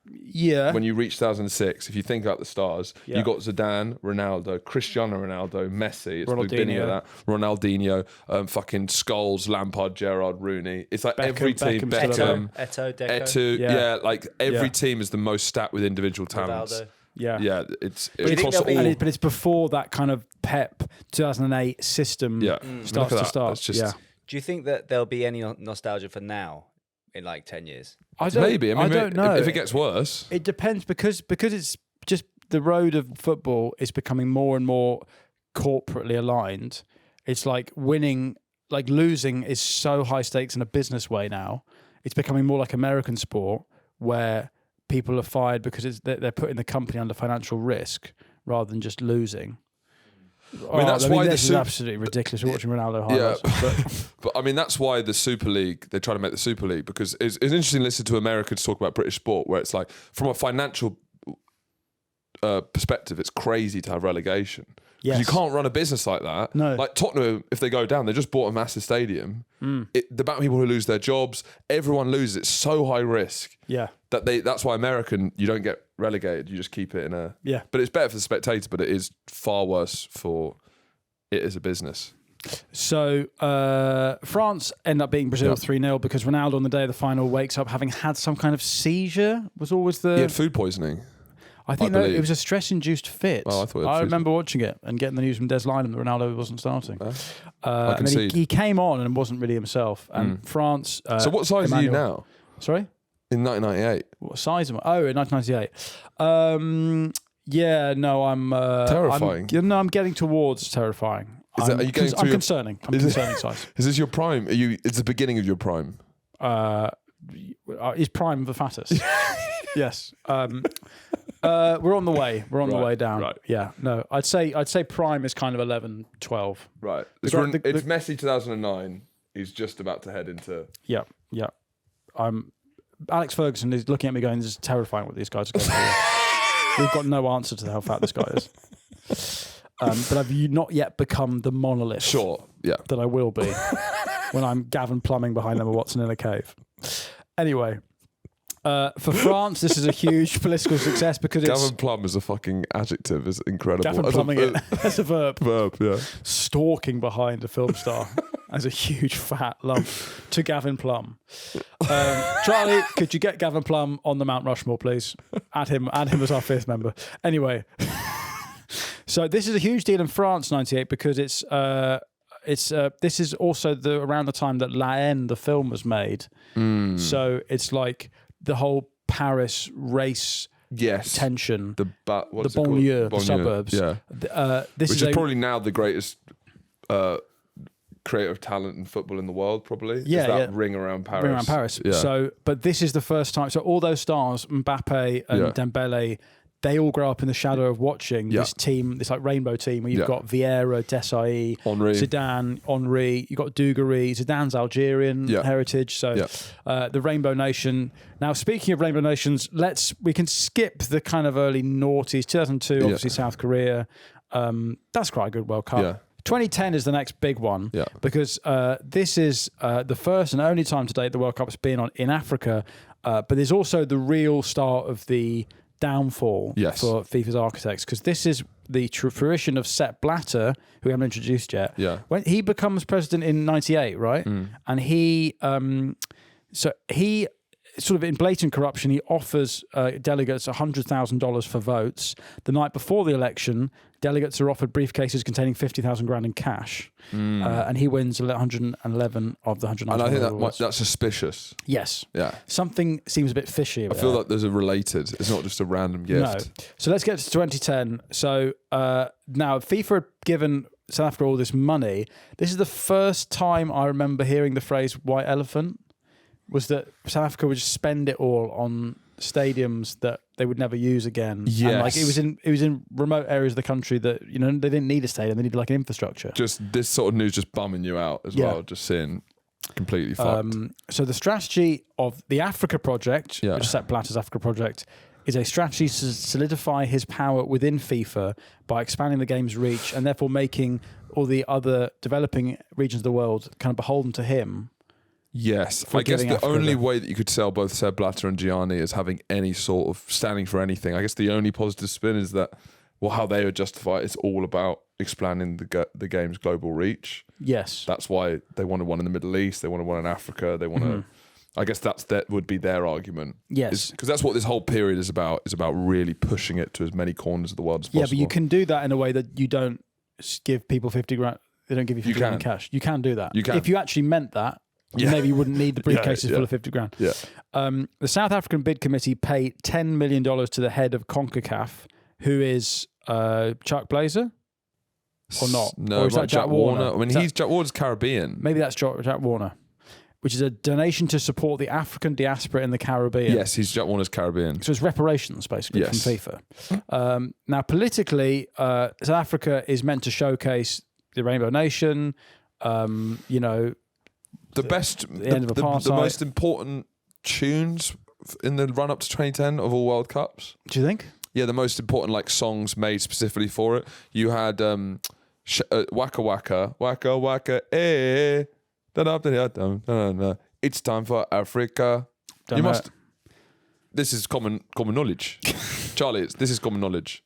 Yeah. When you reach 2006, if you think about the stars, you got Zidane, Ronaldo, Cristiano Ronaldo, Messi. It's the beginning of that. Ronaldinho, fucking Scholes, Lampard, Gerrard, Rooney. It's like every team. Beckham, Eto'o. Yeah, like every team is the most stacked with individual talents. Ronaldo. Yeah. It's across all. But it's before that kind of Pep 2008 system starts to start. Do you think that there'll be any nostalgia for now? In like 10 years? Maybe. I don't know. If it gets worse. It depends because it's just the road of football is becoming more and more corporately aligned. It's like winning like losing is so high stakes in a business way now. It's becoming more like American sport where people are fired because they're putting the company under financial risk rather than just losing. I mean, that's why this is absolutely ridiculous watching Ronaldo highlights. But I mean, that's why the Super League, they try to make the Super League, because it's interesting to listen to Americans talk about British sport, where it's like, from a financial perspective, it's crazy to have relegation. Yes. You can't run a business like that. No. Like Tottenham, if they go down, they just bought a massive stadium. The amount of people who lose their jobs, everyone loses. It's so high risk. Yeah. That's why American, you don't get relegated. You just keep it in a... Yeah. But it's better for the spectator, but it is far worse for it as a business. So France end up beating Brazil 3-0 because Ronaldo on the day of the final wakes up having had some kind of seizure. Was always the... He had food poisoning. I think no, it was a stress-induced fit. Oh, I thought I remember watching it and getting the news from Des Lynam that Ronaldo wasn't starting. And then he came on and wasn't really himself. And France... so what size are you now? Sorry? In 1998. What size am I? Oh, in 1998. Yeah, no, I'm... Terrifying. I'm getting towards terrifying. Are you getting I'm concerning. I'm concerning size. Is this your prime? It's the beginning of your prime? Is prime the fattest? Yes. We're on the way. We're on the way down. Right. Yeah. No, I'd say prime is kind of 11, 12. Right. It's Messi 2009. He's just about to head into... Yeah. Yeah. Alex Ferguson is looking at me going, this is terrifying what these guys are going through. We've got no answer to how fat this guy is. But have you not yet become the monolith? Sure. Yeah. That I will be when I'm Gavin Plumbing behind Emma Watson in a cave. Anyway. For France, this is a huge political success because it's... Gavin Plum is a fucking adjective. Is incredible. Gavin Plumbing it as a verb. Verb, yeah. Stalking behind a film star as a huge fat lump to Gavin Plum. Charlie, could you get Gavin Plum on the Mount Rushmore, please? Add him as our 5th member. Anyway, so this is a huge deal in France, 98, because this is also around the time that La Haine, the film, was made. So it's like the whole Paris race tension, the banlieue, the suburbs. Yeah, which is probably now the greatest creative talent in football in the world. Probably, ring around Paris. Ring around Paris. Yeah. So, but this is the first time. So all those stars, Mbappe and Dembele, they all grow up in the shadow of watching this team, this like rainbow team where you've got Vieira, Desailly, Zidane, Henry, you've got Dugarry, Zidane's Algerian heritage. So the Rainbow Nation. Now, speaking of Rainbow Nations, we can skip the kind of early noughties. 2002, obviously South Korea. That's quite a good World Cup. Yeah. 2010 is the next big one because this is the first and only time to date the World Cup's been on in Africa, but there's also the real start of the downfall for FIFA's architects, because this is the fruition of Sepp Blatter, who we haven't introduced yet. Yeah. When he becomes president in 98, right? And he sort of in blatant corruption, he offers delegates $100,000 for votes. The night before the election, delegates are offered briefcases containing 50,000 grand in cash, and he wins 111 of the 190. And I think that's suspicious. Yes. Yeah. Something seems a bit fishy. I feel like there's a related. It's not just a random gift. No. So let's get to 2010. So now FIFA had given South Africa all this money. This is the first time I remember hearing the phrase "white elephant." Was that South Africa would just spend it all on stadiums that they would never use again? Yes. And like it was in remote areas of the country that they didn't need a stadium; they needed like an infrastructure. Just this sort of news just bumming you out as well. Just seeing completely fucked. So the strategy of the Africa project, which is Sepp Blatter's Africa project, is a strategy to solidify his power within FIFA by expanding the game's reach and therefore making all the other developing regions of the world kind of beholden to him. Yes, I guess the only way that you could sell both Sepp Blatter and Gianni is having any sort of standing for anything. I guess the only positive spin is that, how they would justify it, it's all about expanding the game's global reach. Yes. That's why they wanted one in the Middle East, they wanted one in Africa, they want to... I guess that would be their argument. Yes. Because that's what this whole period is about really pushing it to as many corners of the world as possible. Yeah, but you can do that in a way that you don't give people 50 grand. They don't give you 50 grand in cash. You can do that. You can. If you actually meant that, maybe you wouldn't need the briefcases full of 50 grand. Yeah. The South African Bid Committee paid $10 million to the head of CONCACAF, who is Chuck Blazer. or not? No, or is that Jack Warner? I mean, Jack Warner's Caribbean. Maybe that's Jack Warner, which is a donation to support the African diaspora in the Caribbean. Yes, he's Jack Warner's Caribbean. So it's reparations, basically, from FIFA. Now, politically, South Africa is meant to showcase the Rainbow Nation, you know... The most important tunes in the run-up to 2010 of all World Cups. Do you think? Yeah, the most important like songs made specifically for it. You had Waka Waka, Waka Waka, eh, it's time for Africa. This is common knowledge. Charlie, this is common knowledge.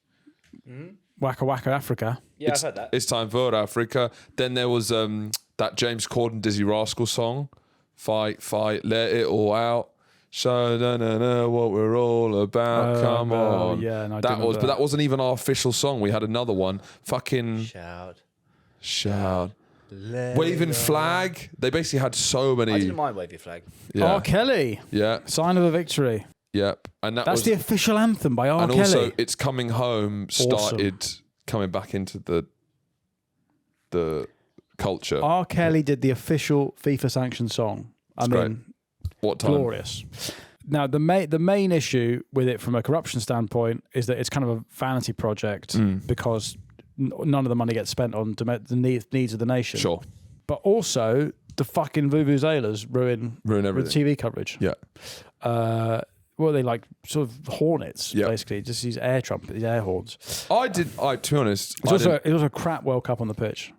Waka Waka Africa. Yeah, I've heard that. It's time for Africa. Then there was that James Corden Dizzy Rascal song, Fight, Fight, Let It All Out. So what we're all about. Come on. Yeah, no, but that wasn't even our official song. We had another one. Fucking shout. Waving flag. They basically had so many. I didn't mind Wave Your Flag. Yeah. R. Kelly. Yeah. Sign of a Victory. Yep. And that's the official anthem by R. And Kelly. also, It's Coming Home started coming back into the culture. R. Kelly did the official FIFA sanctioned song. I mean, what time? Glorious. Now, the main issue with it from a corruption standpoint is that it's kind of a vanity project because none of the money gets spent on the needs of the nation. Sure. But also, the fucking vuvuzelas ruin everything. With TV coverage. Yeah. Well, they like sort of hornets, basically. Just these air trumpets, these air horns. To be honest, it was also a crap World Cup on the pitch.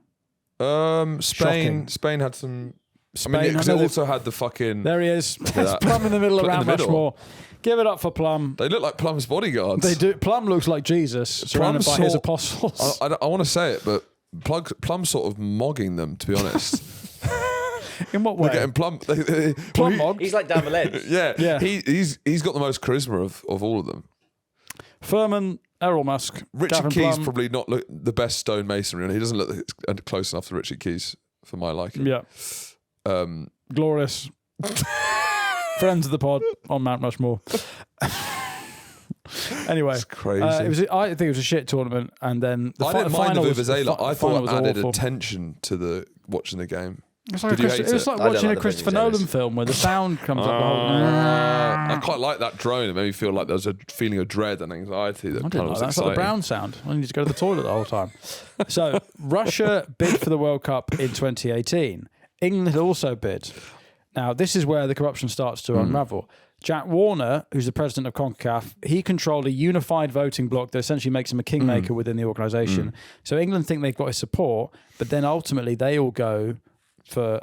Spain had some. Because they also had the fucking. There he is. There's Plum in the middle of Round Rushmore. Give it up for Plum. They look like Plum's bodyguards. They do. Plum looks like Jesus, surrounded by his apostles. I want to say it, but Plum's sort of mogging them, to be honest. In what way? They're getting Plum. Plum mogged. He's like down the ledge. Yeah. He's got the most charisma of all of them. Furman, Errol Musk, Richard Gavin Keys Plum. probably not look the best stonemasonry. He doesn't look close enough to Richard Keys for my liking. Yeah. Glorious. Friends of the pod on Mount Rushmore. Anyway, it's crazy. I think it was a shit tournament, and then I didn't mind the Vuvuzela. I thought it added awful. attention to watching the game. It's like, watching a Christopher Nolan film where the sound comes up. I quite like that drone. It made me feel like there was a feeling of dread and anxiety. That kind of was that's like the brown sound. I need to go to the toilet the whole time. So Russia bid for the World Cup in 2018. England had also bid. Now, this is where the corruption starts to unravel. Jack Warner, who's the president of CONCACAF, he controlled a unified voting bloc that essentially makes him a kingmaker within the organisation. So England think they've got his support, but then ultimately they all go for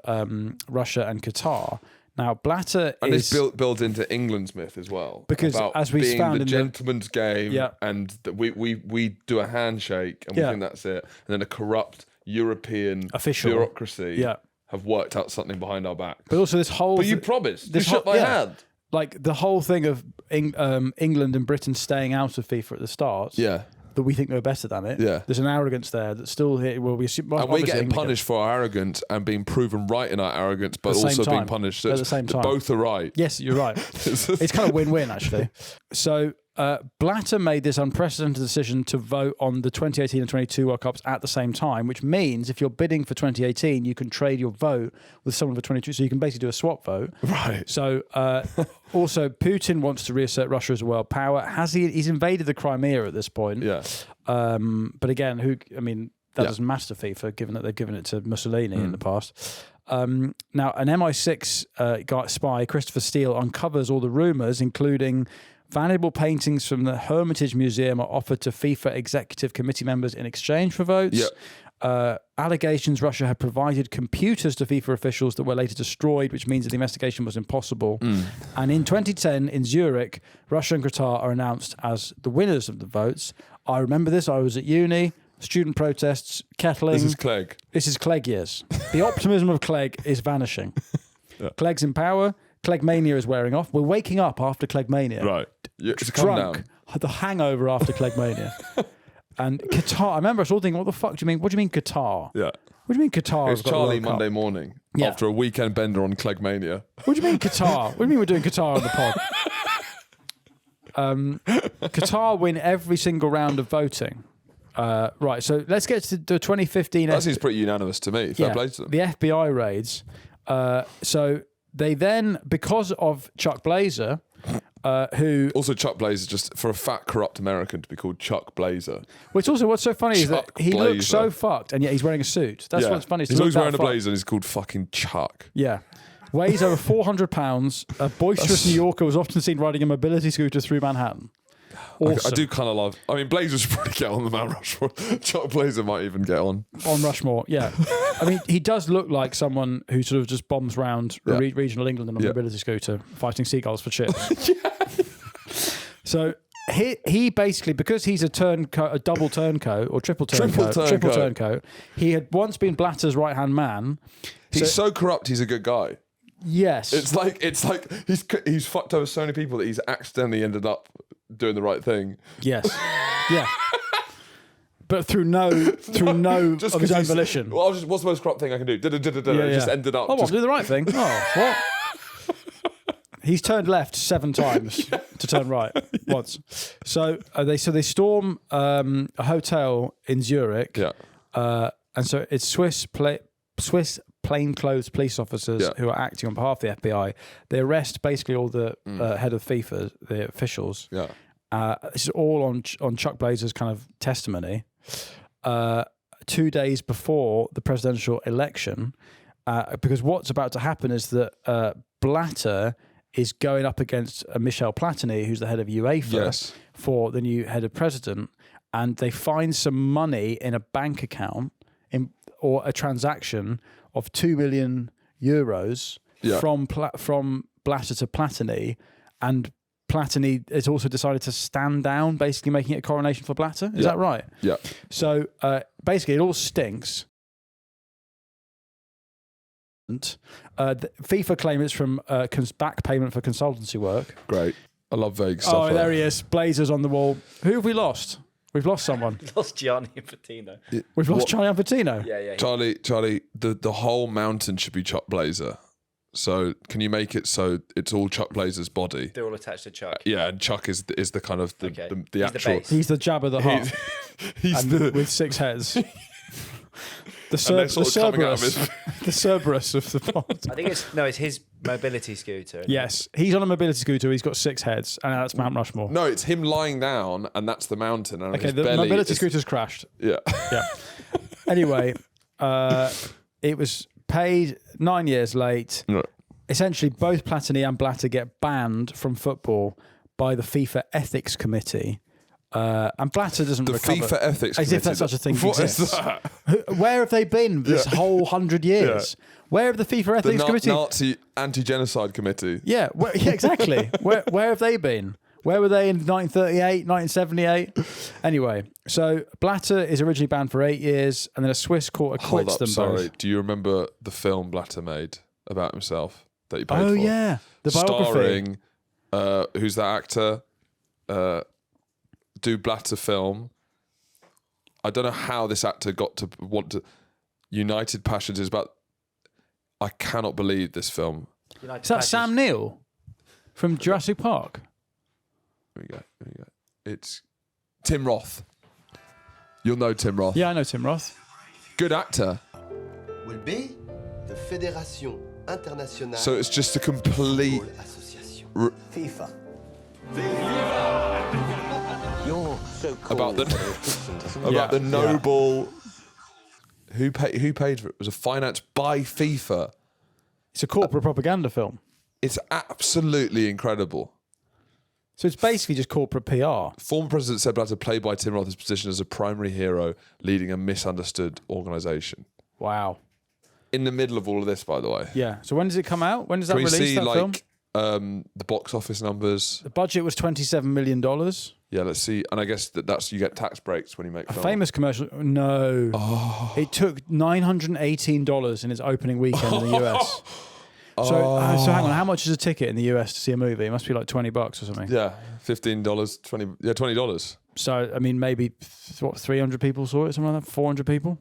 Russia and Qatar. Now, Blatter and is... it's built into England's myth as well. Because about as we being found the in gentleman's game and that we do a handshake and we think that's it. And then a corrupt European official bureaucracy have worked out something behind our back. But also this whole... But you promised. You shook my hand. Like the whole thing of England and Britain staying out of FIFA at the start. Yeah. That we think we're better than it. Yeah. There's an arrogance there that's still here. Well, and we're getting punished for our arrogance and being proven right in our arrogance, but also being punished at the same time. Both are right. Yes, you're right. It's kind of win-win, actually. So Blatter made this unprecedented decision to vote on the 2018 and 22 World Cups at the same time, which means if you're bidding for 2018, you can trade your vote with someone for 22. So you can basically do a swap vote. Right. So also, Putin wants to reassert Russia as a world power. He's invaded the Crimea at this point. Yeah. But again, that doesn't matter to FIFA, given that they've given it to Mussolini in the past. Now, an MI6 spy, Christopher Steele, uncovers all the rumours, including valuable paintings from the Hermitage Museum are offered to FIFA executive committee members in exchange for votes. Allegations Russia had provided computers to FIFA officials that were later destroyed, which means that the investigation was impossible. And in 2010, in Zurich, Russia and Qatar are announced as the winners of the votes. I remember this. I was at uni. Student protests, kettling. This is Clegg. This is Clegg years. The optimism of Clegg is vanishing. Clegg's in power. Clegmania is wearing off. We're waking up after Clegmania. Right. It's drunk. The hangover after Clegmania. And Qatar, I remember us all thinking, what the fuck do you mean? What do you mean Qatar? Yeah. What do you mean Qatar? It's Charlie Monday morning after a weekend bender on Clegmania. What do you mean Qatar? What do you mean we're doing Qatar on the pod? Qatar win every single round of voting. Right, so let's get to the 2015. That seems pretty unanimous to me. Fair play to them. The FBI raids. So they then, because of Chuck Blazer, who Also, Chuck Blazer, just for a fat, corrupt American to be called Chuck Blazer. Which also, what's so funny is that Chuck he looks so Blazer. fucked, and yet he's wearing a suit. That's what's funny. He's always wearing a blazer and he's called fucking Chuck. Yeah. Weighs over 400 pounds. A boisterous New Yorker was often seen riding a mobility scooter through Manhattan. Awesome. I do kind of love... I mean, Blazer should probably get on the Mount Rushmore. Chuck Blazer might even get on. On Rushmore, yeah. I mean, he does look like someone who sort of just bombs around regional England on a mobility scooter, fighting seagulls for chips. So he basically, because he's a double turncoat or triple turncoat, he had once been Blatter's right-hand man. He's so corrupt, he's a good guy. Yes. It's like he's fucked over so many people that he's accidentally ended up doing the right thing. Yes. Yeah. But through no Just of his own volition. Well, what's the most corrupt thing I can do? Just ended up. Oh, I'll do the right thing. Oh, what? He's turned left 7 times to turn right once. So they storm a hotel in Zurich. Yeah. And so it's Swiss plainclothes police officers who are acting on behalf of the FBI. They arrest basically all the head of FIFA, the officials. Yeah. This is all on Chuck Blazer's kind of testimony. 2 days before the presidential election, because what's about to happen is that Blatter is going up against Michel Platini, who's the head of UEFA, for the new head of president, and they find some money in a bank account or a transaction of 2 million euros from Blatter to Platini, and Platini has also decided to stand down, basically making it a coronation for Blatter. Is that right? Yeah. So basically, it all stinks. FIFA claim it's from back payment for consultancy work. Great. I love vague stuff. Oh, there he is. Blazers on the wall. Who have we lost? We've lost someone. Lost Gianni Infantino. We've lost Charlie Infantino. Yeah. Charlie, the whole mountain should be Chuck Blazer. So can you make it so it's all Chuck Blazer's body? They're all attached to Chuck. Yeah, and Chuck is the kind of the He's actual. the base. He's the Jabba the Hutt. He's with 6 heads. The Cerberus of the pod. I think it's his mobility scooter. Yes, he's on a mobility scooter. He's got 6 heads, and that's Mount Rushmore. No, it's him lying down, and that's the mountain. And Okay, the mobility scooter's crashed. Yeah. Yeah. Anyway, it was paid 9 years late. No. Essentially, both Platini and Blatter get banned from football by the FIFA Ethics Committee. And Blatter doesn't recover. FIFA Ethics As Committee. if that's such a thing What exists. is that? Where have they been this whole 100 years? Where have the FIFA Ethics Committee? Nazi Anti-Genocide Committee. Yeah, exactly. where have they been? Where were they in 1938, 1978? Anyway, so Blatter is originally banned for 8 years, and then a Swiss court acquits them both. Do you remember the film Blatter made about himself that he paid for? Oh, yeah. The biography. Starring, who's that actor? Do Blatter film. I don't know how this actor got to want to. United Passions is about. I cannot believe this film. Is that Sam Neill from Jurassic Park? Here we go. It's Tim Roth. You'll know Tim Roth. Yeah, I know Tim Roth. Good actor. Will be the Fédération Internationale. So it's just a complete. FIFA. About the noble. Who paid for it? It was a financed by FIFA. It's a corporate propaganda film. It's absolutely incredible. So it's basically just corporate PR. Former President said Blatter played by Tim Roth his position as a primary hero, leading a misunderstood organisation. Wow. In the middle of all of this, by the way. Yeah. So when does it come out? When does that Can we release, see that film? The box office numbers? The budget was $27 million. Yeah, let's see. And I guess that's you get tax breaks when you make film. Famous commercial. No. Oh. It took $918 in its opening weekend in the US. So hang on. How much is a ticket in the US to see a movie? It must be like $20 or something. Yeah, $15, $20. So, I mean, maybe, 300 people saw it? Something like that? 400 people?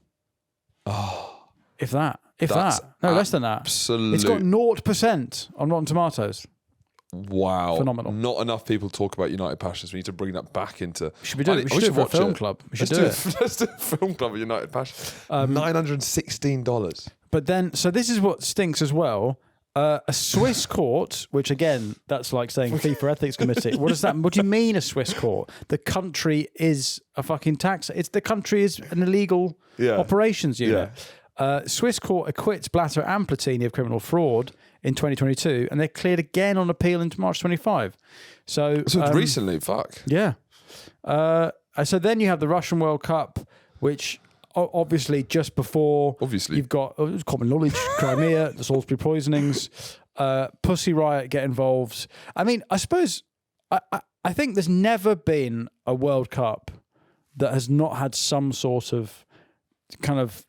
Oh. If that. No, less than that. Absolutely. It's got 0% on Rotten Tomatoes. Wow. Phenomenal. Not enough people talk about United Passions. We need to bring that back into... Should we do it? We should do it for a film club. We should do it. Let's do a film club of United Passions. $916. But then, so this is what stinks as well. A Swiss court, which again, that's like saying FIFA Ethics Committee. What does that? What do you mean a Swiss court? The country is a fucking tax. It's the country is an illegal operations unit. Swiss court acquits Blatter and Platini of criminal fraud in 2022, and they're cleared again on appeal into March 25. So recently, fuck. Yeah. So then you have the Russian World Cup, which obviously just before you've got common knowledge, Crimea, the Salisbury poisonings, Pussy Riot get involved. I mean, I suppose I think there's never been a World Cup that has not had some sort of kind of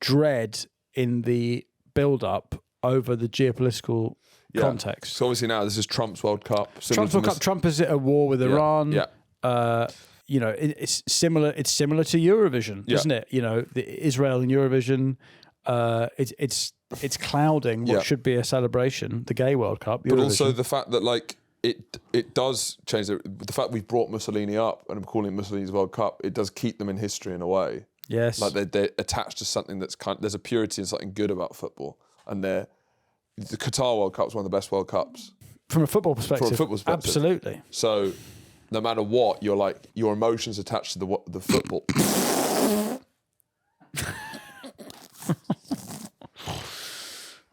dread in the build-up over the geopolitical context. So obviously now this is Trump's World Cup. Trump is at a war with Iran. Yeah. You know, it's similar. It's similar to Eurovision, isn't it? You know, the Israel and Eurovision. It's clouding what should be a celebration, the Gay World Cup. Eurovision. But also the fact that like it does change the fact we've brought Mussolini up and I'm calling it Mussolini's World Cup. It does keep them in history in a way. Yes, like they're attached to something that's there's a purity and something good about football, and the Qatar World Cup is one of the best World Cups from a football perspective. Absolutely. So no matter what, you're like your emotions attached to the football.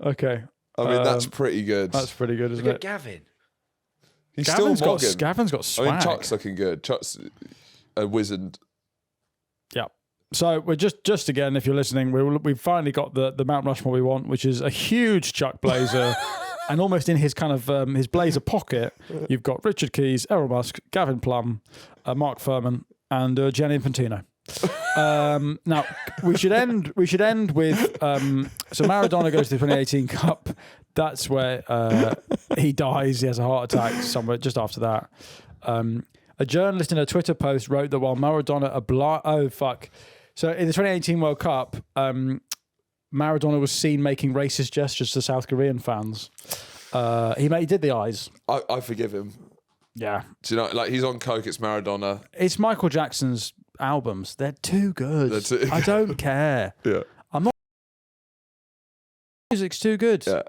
Okay. I mean that's pretty good. That's pretty good, isn't Look it? at Gavin. He's Gavin's still mogging. Gavin's got swag. I mean, Chuck's looking good. Chuck's a wizard. Yeah. So we're just again, if you're listening, we've finally got the Mount Rushmore we want, which is a huge Chuck blazer, and almost in his kind of his blazer pocket, you've got Richard Keys, Errol Musk, Gavin Plum, Mark Furman, and Gianni Infantino. Now we should end with so Maradona goes to the 2018 Cup. That's where he dies. He has a heart attack somewhere just after that. A journalist in a Twitter post wrote that while Maradona So in the 2018 World Cup, Maradona was seen making racist gestures to South Korean fans. He did the eyes. I forgive him. Yeah. Do you know, like he's on coke, it's Maradona. It's Michael Jackson's albums. They're too good. I don't care. Yeah. I'm not. Music's too good. Yeah.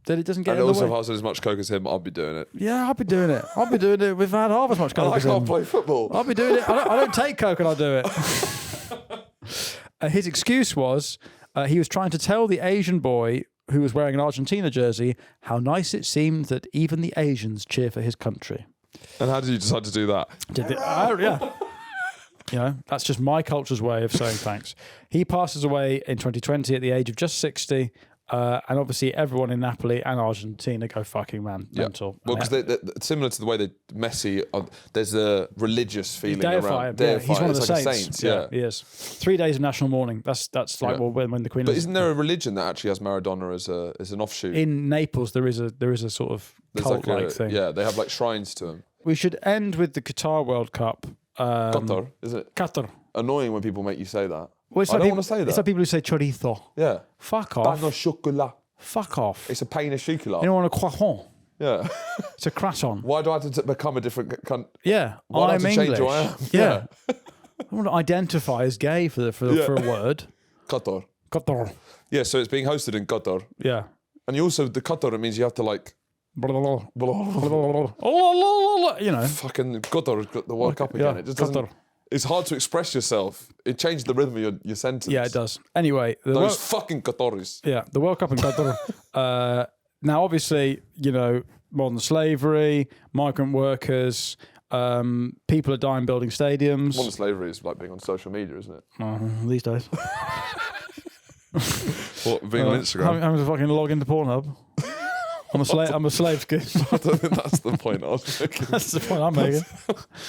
That it doesn't get and in also, the if way. I was as much coke as him, I'll be doing it. Yeah, I'll be doing it. I'll be doing it. We've had half as much coke I as him. can't play football. I'll be doing it. I don't take coke and I'll do it. His excuse was he was trying to tell the Asian boy who was wearing an Argentina jersey how nice it seemed that even the Asians cheer for his country. And how did you decide to do that? Yeah. You know, that's just my culture's way of saying thanks. He passes away in 2020 at the age of just 60. And obviously everyone in Napoli and Argentina go fucking mental. Well, because they're similar to the way that Messi, there's a religious feeling around. Yeah, he's one of the like saints. Yeah, he is. 3 days of national mourning. That's like when the Queen. But isn't there a religion that actually has Maradona as an offshoot? In Naples, there is a sort of cult-like thing. Yeah, they have like shrines to him. We should end with the Qatar World Cup. Qatar, is it? Qatar. Annoying when people make you say that. Well, I don't want to say that. It's like people who say chorizo. Yeah. Fuck off. Pain au chocolat. Fuck off. It's a pain of chocolat. You don't want a croissant. Yeah. It's a croissant. Why do I have to become a different cunt? Yeah. Why do I I'm have to change English. who I am? Yeah. I want to identify as gay for a word. Qatar. Qatar. Yeah, so it's being hosted in Qatar. Yeah. And you also, the Qatar, it means you have to like... You know. Fucking Qatar's got the World Cup again. Yeah, It just doesn't... Qatar. It's hard to express yourself. It changes the rhythm of your sentence. Yeah, it does. Anyway, Those fucking Qataris. Yeah, the World Cup in Qatar. Now, obviously, you know, modern slavery, migrant workers, people are dying building stadiums. Modern slavery is like being on social media, isn't it? These days. What, being on Instagram? Having to fucking log into Pornhub. I'm a slave kid. I don't think that's the point I was making. That's the point I'm making.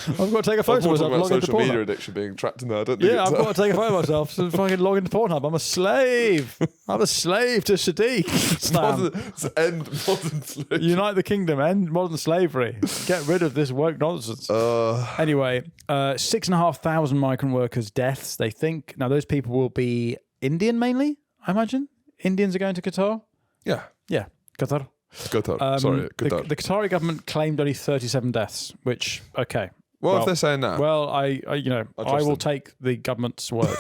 I've got to take a I photo was of talking myself and about log into social media Pornhub. addiction being trapped in there. I don't think Yeah, it's I've got to take a photo of myself so fucking log into Pornhub. I'm a slave. I'm a slave to Sadiq. to end modern slavery. Unite the kingdom, end modern slavery. Get rid of this woke nonsense. Anyway, 6,500 migrant workers' deaths, they think. Now, those people will be Indian mainly, I imagine. Indians are going to Qatar? Yeah. Yeah, Qatar. Qatar. Sorry, The Qatar. Qatari government claimed only 37 deaths, which, okay. Well, if they're saying that. Well, I trust will them. take the government's word.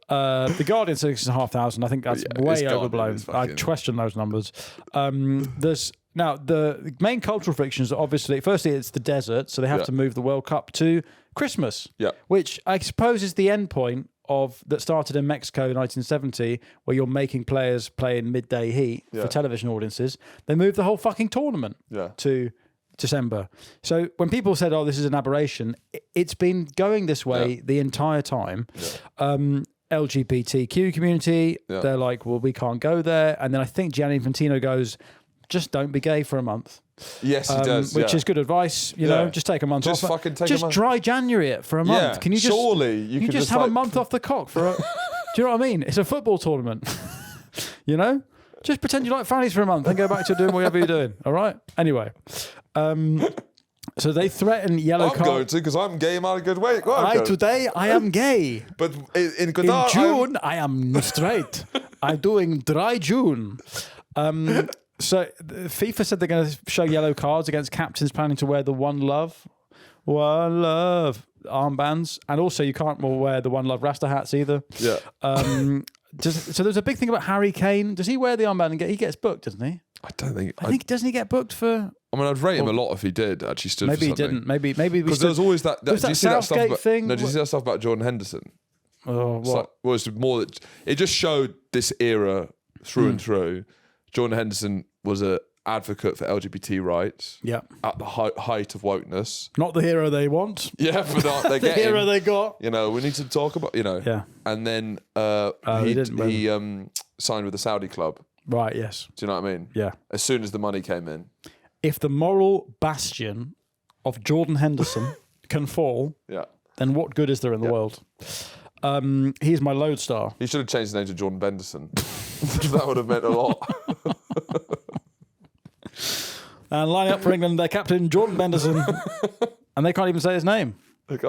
The Guardian says 6,500. I think that's Yeah, way it's Guardian, overblown. it's I fucking- question those numbers. There's now the main cultural frictions are obviously, firstly, it's the desert, so they have Yeah. to move the World Cup to Christmas. Yeah. Which I suppose is the end point of that started in Mexico in 1970, where you're making players play in midday heat Yeah. for television audiences. They moved the whole fucking tournament Yeah. to December. So when people said, "Oh, this is an aberration," it's been going this way the entire time. LGBTQ community, they're like, "Well, we can't go there," and then I think Gianni Infantino goes, "Just don't be gay for a month." Yes, he does. Which is good advice. You know, just take a month Just off. fucking take a just month. dry January it for a month. Yeah, Can you just surely you could just just have a like- month off the cock for a? Do you know what I mean? It's a football tournament. You know, just pretend you like fannies for a month and go back to doing whatever you're doing. All right. Anyway, so they threaten yellow I'm card. going to because I'm gay. I'm out of good weight. Well, I'm going. Today I am gay. But in In Qatar, June, I am straight. I'm doing dry June. So FIFA said they're going to show yellow cards against captains planning to wear the One Love armbands, and also you can't wear the One Love Rasta hats either. Yeah. So there's a big thing about Harry Kane. Does he wear the armband and he gets booked? Doesn't he? I don't think. I think doesn't he get booked for? I mean, I'd rate him a lot if he did actually stood Maybe for he something. didn't. Maybe Because there was always that. was Did you that see that stuff Southgate about, thing? No, did you see that stuff about Jordan Henderson? Oh, It's what? like, well, it's more that it just showed this era through and through. Jordan Henderson was an advocate for LGBT rights. Yeah. At the height of wokeness. Not the hero they want. Yeah, but they The get hero him. they got. You know, we need to talk about. You know. Yeah. And then he didn't win. he signed with the Saudi club. Right. Yes. Do you know what I mean? Yeah. As soon as the money came in. If the moral bastion of Jordan Henderson can fall, Yeah. then what good is there in the world? He's my lodestar. He should have changed his name to Jordan Benderson. That would have meant a lot. And lining up for England, their captain Jordan Benderson, and they can't even say his name. That's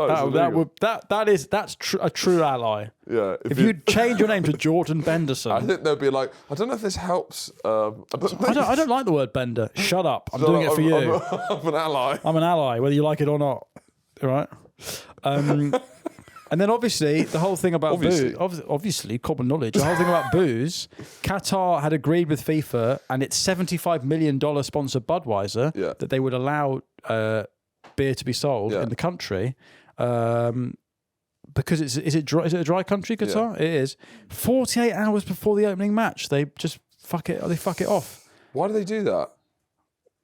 A true ally. Yeah. If you change your name to Jordan I Benderson, think they'll be like, I don't know if this helps. I don't like the word bender. Shut up. I'm doing it for you. I'm an ally. I'm an ally, whether you like it or not. All right. And then obviously the whole thing about booze, obviously common knowledge. The whole thing about booze, Qatar had agreed with FIFA and its $75 million sponsor Budweiser that they would allow beer to be sold in the country. Because is it a dry country, Qatar? It is. 48 hours before the opening match, they just fuck it off. Why do they do that?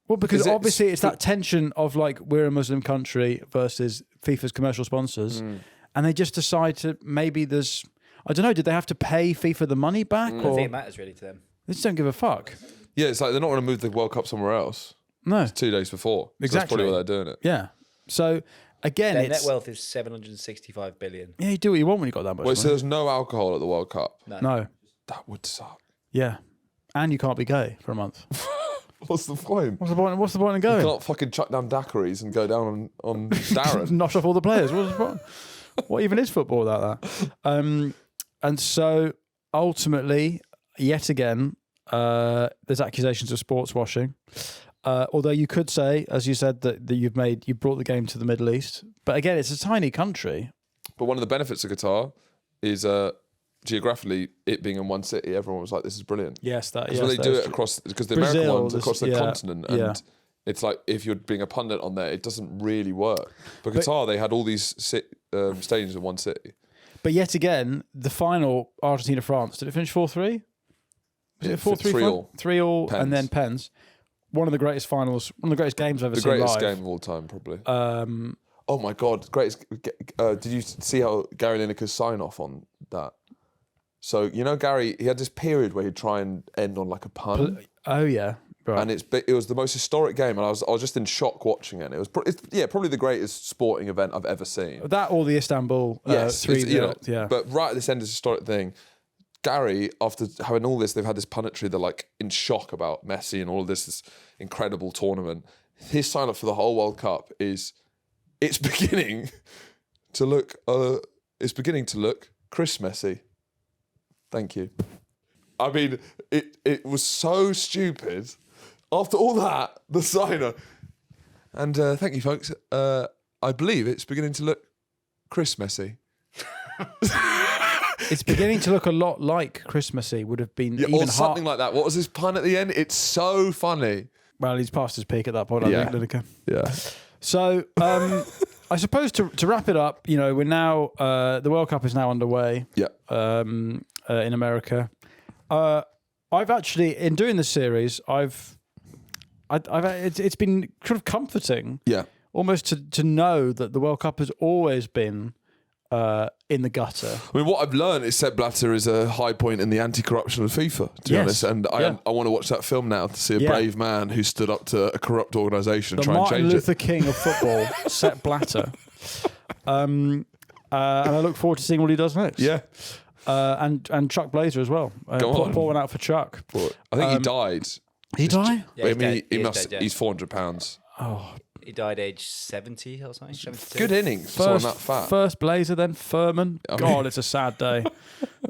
Well, because Is it obviously it's that tension of like we're a Muslim country versus FIFA's commercial sponsors, and they just decide to maybe there's I don't know. Did they have to pay FIFA the money back, I or don't think it matters really to them. they just don't give a fuck? Yeah, it's like they're not going to move the World Cup somewhere else. No, 2 days before. So Exactly. that's probably why they're doing it. yeah. So again, Their it's net wealth is 765 billion. yeah, you do what you want when you got that much Wait, so money. there's no alcohol at the World Cup? No, That would suck. yeah, and you can't be gay for a month. What's the point? What's the point? What's the point in You going? can't fucking chuck down daiquiris and go down on Darren. Knock off all the players. What even is football without that? And so ultimately, yet again, there's accusations of sports washing. Although you could say, as you said, that you brought the game to the Middle East. But again, it's a tiny country. But one of the benefits of Qatar is geographically, it being in one city, everyone was like, this is brilliant. Yes, that. Because yes, they that do is it true. across, because the Brazil, American ones across the yeah, continent. And yeah. it's like, if you're being a pundit on there, it doesn't really work. But Qatar, they had all these stadiums in one city. But yet again, the final Argentina-France, did it finish 4-3? Was it 4-3? 3-3? 3-3, Pens. and then pens. One of the greatest finals, one of the greatest games I've ever The seen greatest live. game of all time, probably. Oh my God, greatest. Did you see how Gary Lineker's sign off on that? So, you know, Gary, he had this period where he'd try and end on like a pun. Oh, yeah. Right. And it was the most historic game, and I was just in shock watching it. It was probably the greatest sporting event I've ever seen. That or the Istanbul 3-0. Yeah. But right at this end of this historic thing, Gary, after having all this, they've had this punditry, they're like in shock about Messi and all of this incredible tournament. His sign up for the whole World Cup is it's beginning to look Chris Messi. Thank you. I mean, it was so stupid. After all that, the signer. And thank you, folks. I believe it's beginning to look Christmassy. It's beginning to look a lot like Christmassy. Would have been even or something like that. What was his pun at the end? It's so funny. Well, he's past his peak at that point, I think, Lineker. Yeah. So, I suppose to wrap it up, we're now the World Cup is now underway. Yeah. In America, I've actually in doing this series, it's been kind of comforting. Yeah. Almost to know that the World Cup has always been in the gutter. I mean, what I've learned is Sepp Blatter is a high point in the anti-corruption of FIFA, to be honest. And I want to watch that film now to see a brave man who stood up to a corrupt organisation and try and change Martin Luther King of football, Sepp Blatter. And I look forward to seeing what he does next. Yeah. And Chuck Blazer as well. Go on. Pour one out for Chuck. I think he died. Did he die? Yeah, I mean, he's dead, yeah. he's 400 pounds. Oh, He died age 70 or something. 72. Good innings. For someone that fat. First Blazer, then Furman. God, it's a sad day.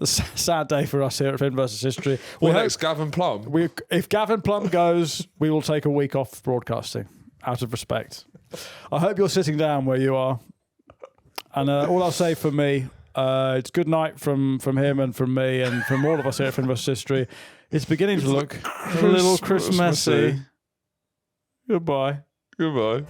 It's a sad day for us here at Finn versus History. Next, Gavin Plum. If Gavin Plum goes, we will take a week off broadcasting out of respect. I hope you're sitting down where you are. And all I'll say for me, it's good night from him and from me and from all of us here at Finn versus History. It's beginning to look a little Christmassy. Goodbye. Goodbye.